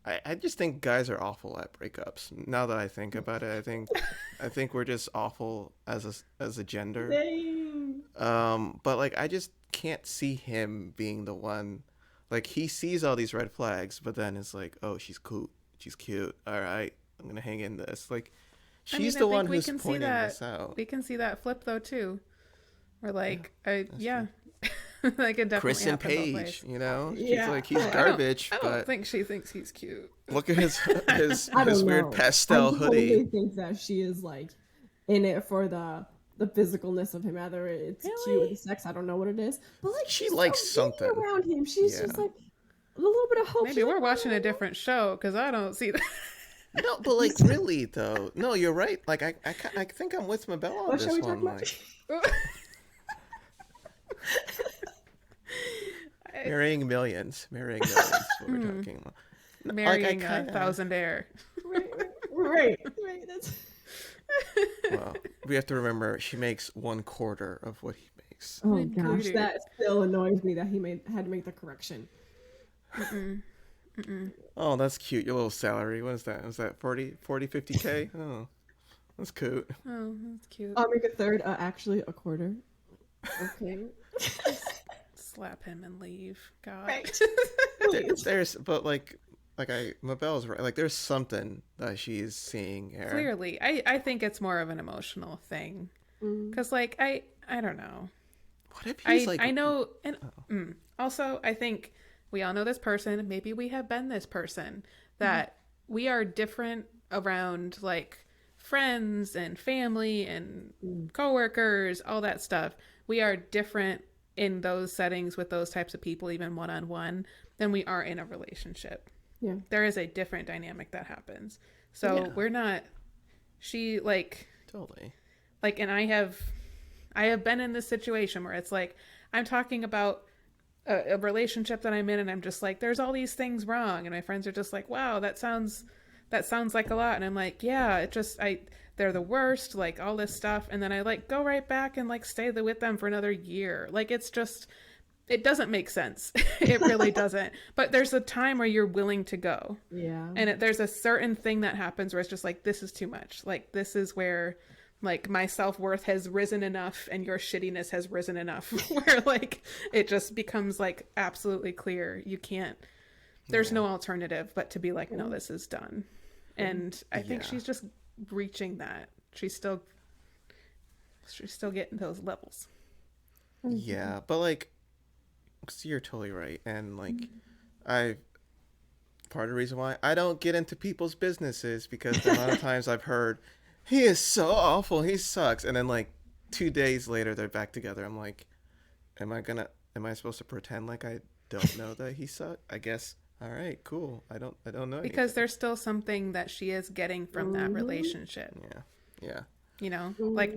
I just think guys are awful at breakups. Now that I think about it, I think we're just awful as a gender.
Dang.
But like I just can't see him being the one. Like he sees all these red flags, but then it's like, oh, she's cool, she's cute. All right, I'm gonna hang in this. Like she's the one who's pointing this out.
We can see that flip though too. Or like, like it definitely
Chris and
happen both
Paige,
ways.
you know, she's like he's garbage.
I don't
but
think she thinks he's cute.
Look at his weird
know.
pastel
I
hoodie.
totally think that she is like in it for the physicalness of him. Either it's cute or the sex, I don't know what it is. But like
She
she's
likes
so
something
around him. She's just like a little bit of hope.
Maybe we're watching a different show because I don't see that.
No, but like really though. No, you're right. Like I think I'm with Mabel on
What shall
this
we talk
one.
about?
Like marrying millions. What we're talking about.
Marrying
like,
a thousandaire.
Right. That's
Well, we have to remember she makes 1/4 of what he makes.
oh gosh, that still annoys me that he had to make the correction.
Oh, that's cute. Your little salary. What is that? Is that 50K? Oh, that's cute.
Oh, that's cute.
I'll make a third. Actually, a quarter. Okay.
Slap him and leave. God.
Right.
There's, but like Mabel's right. Like there's something that she's seeing here.
Clearly, I think it's more of an emotional thing. Because like I don't know.
What if he's like?
I know, and also I think we all know this person. Maybe we have been this person that we are different around like friends and family and coworkers, all that stuff. We are different in those settings with those types of people, even one-on-one, than we are in a relationship.
Yeah.
There is a different dynamic that happens. So we're not, she like,
Totally.
Like, and I have been in this situation where it's like, I'm talking about a relationship that I'm in, and I'm just like, there's all these things wrong, and my friends are just like, wow, that sounds like a lot, and I'm like, yeah, they're the worst, like all this stuff, and then I like go right back and like stay with them for another year. Like it's just, it doesn't make sense. It really doesn't. But there's a time where you're willing to go.
Yeah.
And there's a certain thing that happens where it's just like, this is too much. Like, this is where, like, my self-worth has risen enough and your shittiness has risen enough where, like, it just becomes, like, absolutely clear. You can't, there's no alternative but to be like, no, this is done. And I think she's just reaching that. She's still getting those levels.
Yeah, but, like, so you're totally right. And, like, part of the reason why I don't get into people's businesses, because the amount of times I've heard, he is so awful, he sucks, and then like 2 days later they're back together. I'm like, am I supposed to pretend like I don't know that he sucked? I guess. All right, cool. I don't know
because
anything.
there's still something that she is getting from that relationship.
Yeah.
You know, like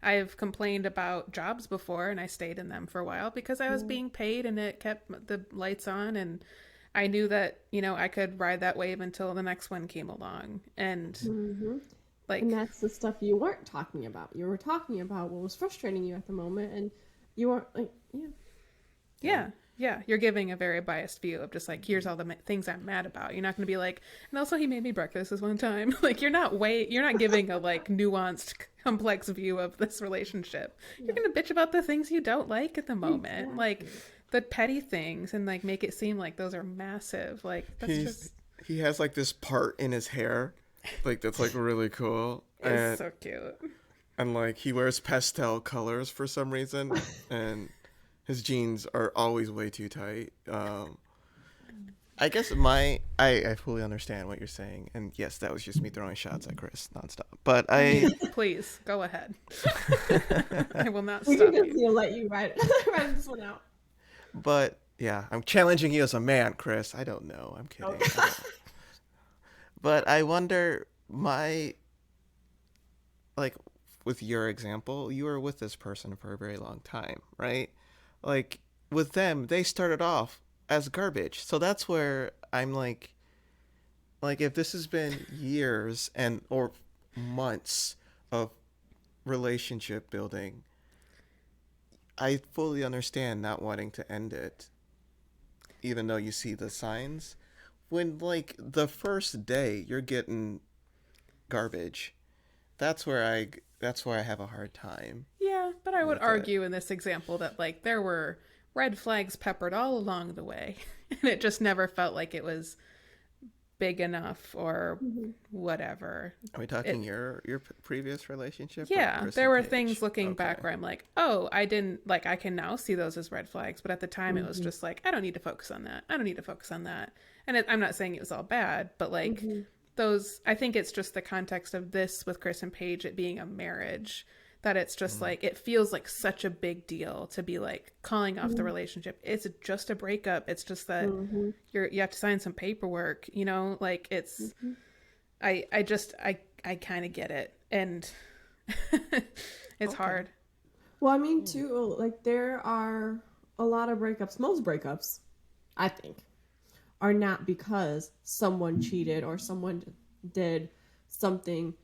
I've complained about jobs before, and I stayed in them for a while because I was being paid and it kept the lights on, and I knew that, you know, I could ride that wave until the next one came along. And like,
and that's the stuff you weren't talking about. You were talking about what was frustrating you at the moment, and you weren't like,
yeah, you're giving a very biased view of just like, here's all the things I'm mad about. You're not going to be like, and also he made me breakfast this one time. Like, you're not giving a like nuanced, complex view of this relationship. You're going to bitch about the things you don't like at the moment, like the petty things, and like make it seem like those are massive. Like,
He has like this part in his hair, like that's like really cool.
It's so cute.
And like he wears pastel colors for some reason, and his jeans are always way too tight. I guess I fully understand what you're saying, and yes, that was just me throwing shots at Chris nonstop. But
Please go ahead. I will not
we
stop
can
you.
just let you write this one out.
But yeah, I'm challenging you as a man, Chris. I don't know. I'm kidding.
Okay.
But I wonder, like, with your example, you were with this person for a very long time, right? Like, with them, they started off as garbage. So that's where I'm like, if this has been years or months of relationship building, I fully understand not wanting to end it, even though you see the signs. When, like, the first day you're getting garbage, that's where I have a hard time.
Yeah, but I would argue in this example that like there were red flags peppered all along the way, and it just never felt like it was big enough or whatever.
Are we talking your previous relationship?
Yeah, there were things looking back where I'm like, oh, I didn't, like, I can now see those as red flags, but at the time it was just like, I don't need to focus on that. I don't need to focus on that. And I'm not saying it was all bad, but like those, I think it's just the context of this with Chris and Paige, it being a marriage, that it's just like, it feels like such a big deal to be like calling off the relationship. It's just a breakup. It's just that you have to sign some paperwork, you know, like it's, I kind of get it. And it's hard.
Well, I mean, too, like there are a lot of breakups. Most breakups, I think, are not because someone cheated or someone did something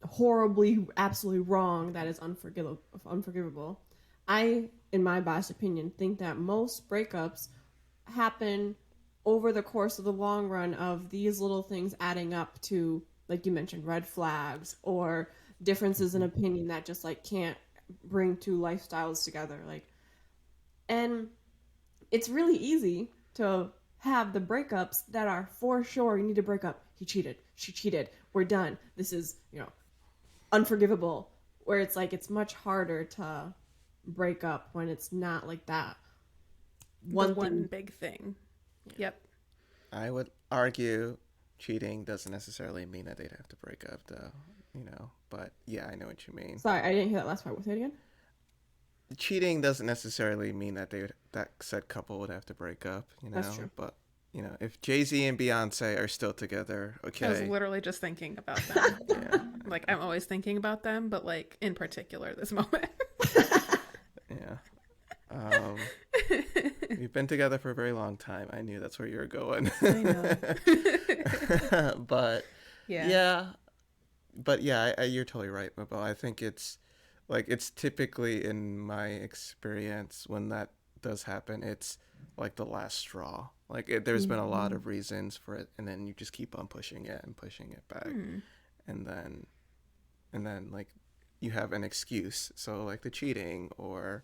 horribly, absolutely wrong that is unforgivable. I, in my biased opinion, think that most breakups happen over the course of the long run of these little things adding up to, like you mentioned, red flags or differences in opinion that just like can't bring two lifestyles together. Like, and it's really easy to have the breakups that are for sure you need to break up. He cheated. She cheated. We're done. This is, unforgivable. Where it's like it's much harder to break up when it's not like that.
One big thing. Yep.
I would argue cheating doesn't necessarily mean that they'd have to break up, though. But yeah, I know what you mean.
Sorry, I didn't hear that last part. Say it again.
Cheating doesn't necessarily mean that that said couple would have to break up.
That's true.
But if Jay-Z and Beyonce are still together, okay.
I was literally just thinking about them.
Yeah.
Like, I'm always thinking about them, but like in particular this moment.
Yeah. We've been together for a very long time. I knew that's where you were going.
I know.
But
Yeah.
yeah, you're totally right, Mabel. I think it's like it's typically in my experience when that does happen, it's like the last straw. Like there's been a lot of reasons for it, and then you just keep on pushing it and pushing it back, and then like you have an excuse. So like the cheating, or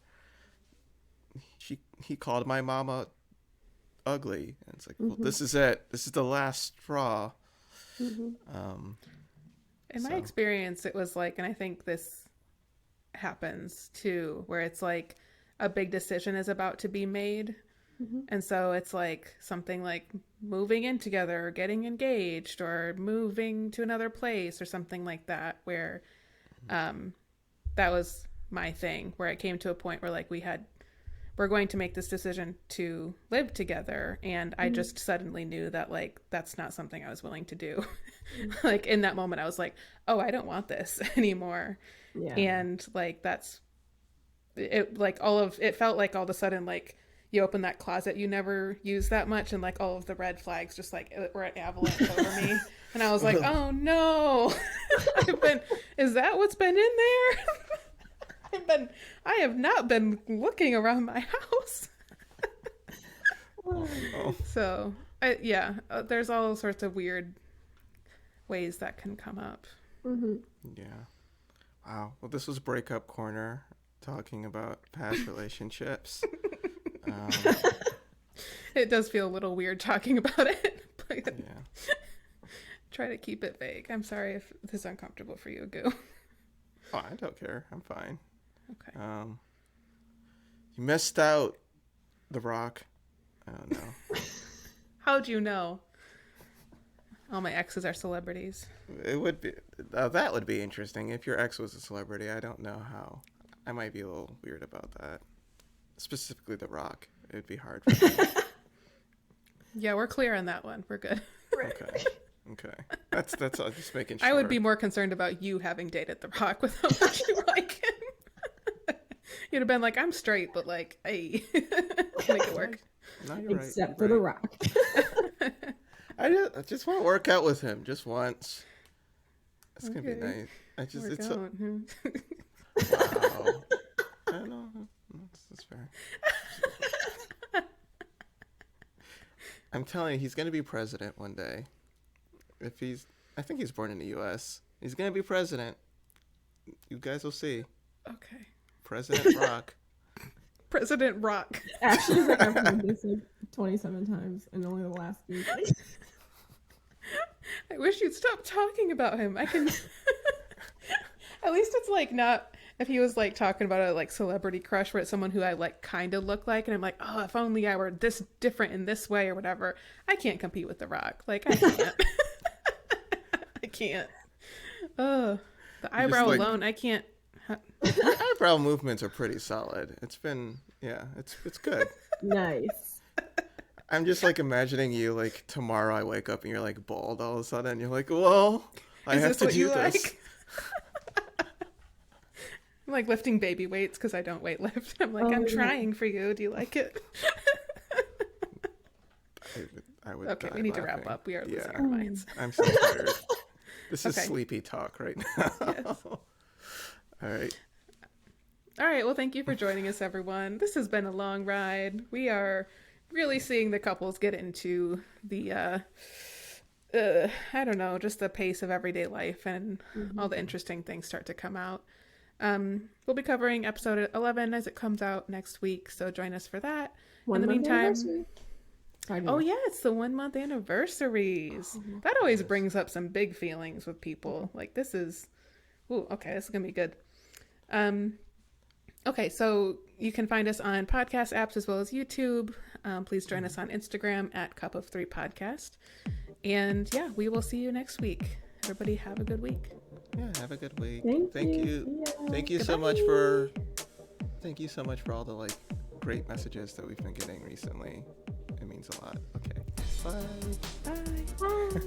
he called my mama ugly, and it's like, well, this is it. This is the last straw.
In my experience, it was like, and I think this happens too, where it's like a big decision is about to be made. And so it's like something like moving in together or getting engaged or moving to another place or something like that, where that was my thing, where it came to a point where like we're going to make this decision to live together, and I just suddenly knew that like that's not something I was willing to do. Like in that moment I was like, oh, I don't want this anymore.
Yeah.
And like that's it, like it felt like all of a sudden like you open that closet you never use that much, and like all of the red flags just like were an avalanche over me. And I was like, oh no. Is that what's been in there? I have not been looking around my house. So there's all sorts of weird ways that can come up.
Yeah. Wow. Well, this was Breakup Corner, talking about past relationships.
It does feel a little weird talking about it. But
Yeah.
try to keep it vague. I'm sorry if this is uncomfortable for you, Goo.
Oh, I don't care. I'm fine.
Okay.
You missed out, The Rock. I don't know.
How'd you know? All my exes are celebrities.
It would be that would be interesting if your ex was a celebrity. I don't know how. I might be a little weird about that. Specifically, The Rock. It'd be hard for me.
Yeah, we're clear on that one. We're good.
Okay. That's all. Just making sure.
I would be more concerned about you having dated The Rock with how much you like him. You'd have been like, I'm straight, but like, hey, make it work.
No, you're right.
Except for The Rock.
I just want to work out with him just once. It's gonna be nice. It's wow. I don't know. That's fair. I'm telling you, he's gonna be president one day. I think he's born in the U.S. He's gonna be president. You guys will see.
Okay.
President Rock.
President Rock.
Actually, I've heard this like 27 times in only the last week.
I wish you'd stop talking about him. I can. At least it's like not. If he was like talking about a like celebrity crush where it's someone who I like kind of look like, and I'm like, oh, if only I were this different in this way or whatever. I can't compete with The Rock. Like I can't. I can't. The eyebrow
like,
alone, I can't.
Eyebrow movements are pretty solid. It's good.
Nice.
I'm just like imagining you like tomorrow I wake up and you're like bald all of a sudden. You're like, well, I have to do this. Like?
I'm like lifting baby weights because I don't weight lift. I'm like, I'm trying for you. Do you like it?
I would.
Okay, we need to wrap up. We are losing our minds.
I'm so tired. This is sleepy talk right now.
Yes.
All right.
All right. Well, thank you for joining us, everyone. This has been a long ride. We are really seeing the couples get into the, I don't know, just the pace of everyday life, and all the interesting things start to come out. We'll be covering episode 11 as it comes out next week, so join us for that. In the meantime, oh yeah, it's the 1 month anniversaries. That always brings up some big feelings with people. Like this is, okay, this is gonna be good. Okay, so you can find us on podcast apps as well as YouTube. Please join us on Instagram at Cup of Three Podcast. And yeah, we will see you next week. Everybody have a good week.
Yeah, have a good week.
Thank you.
Thank you so much for all the like great messages that we've been getting recently. It means a lot. Okay. Bye.
Bye.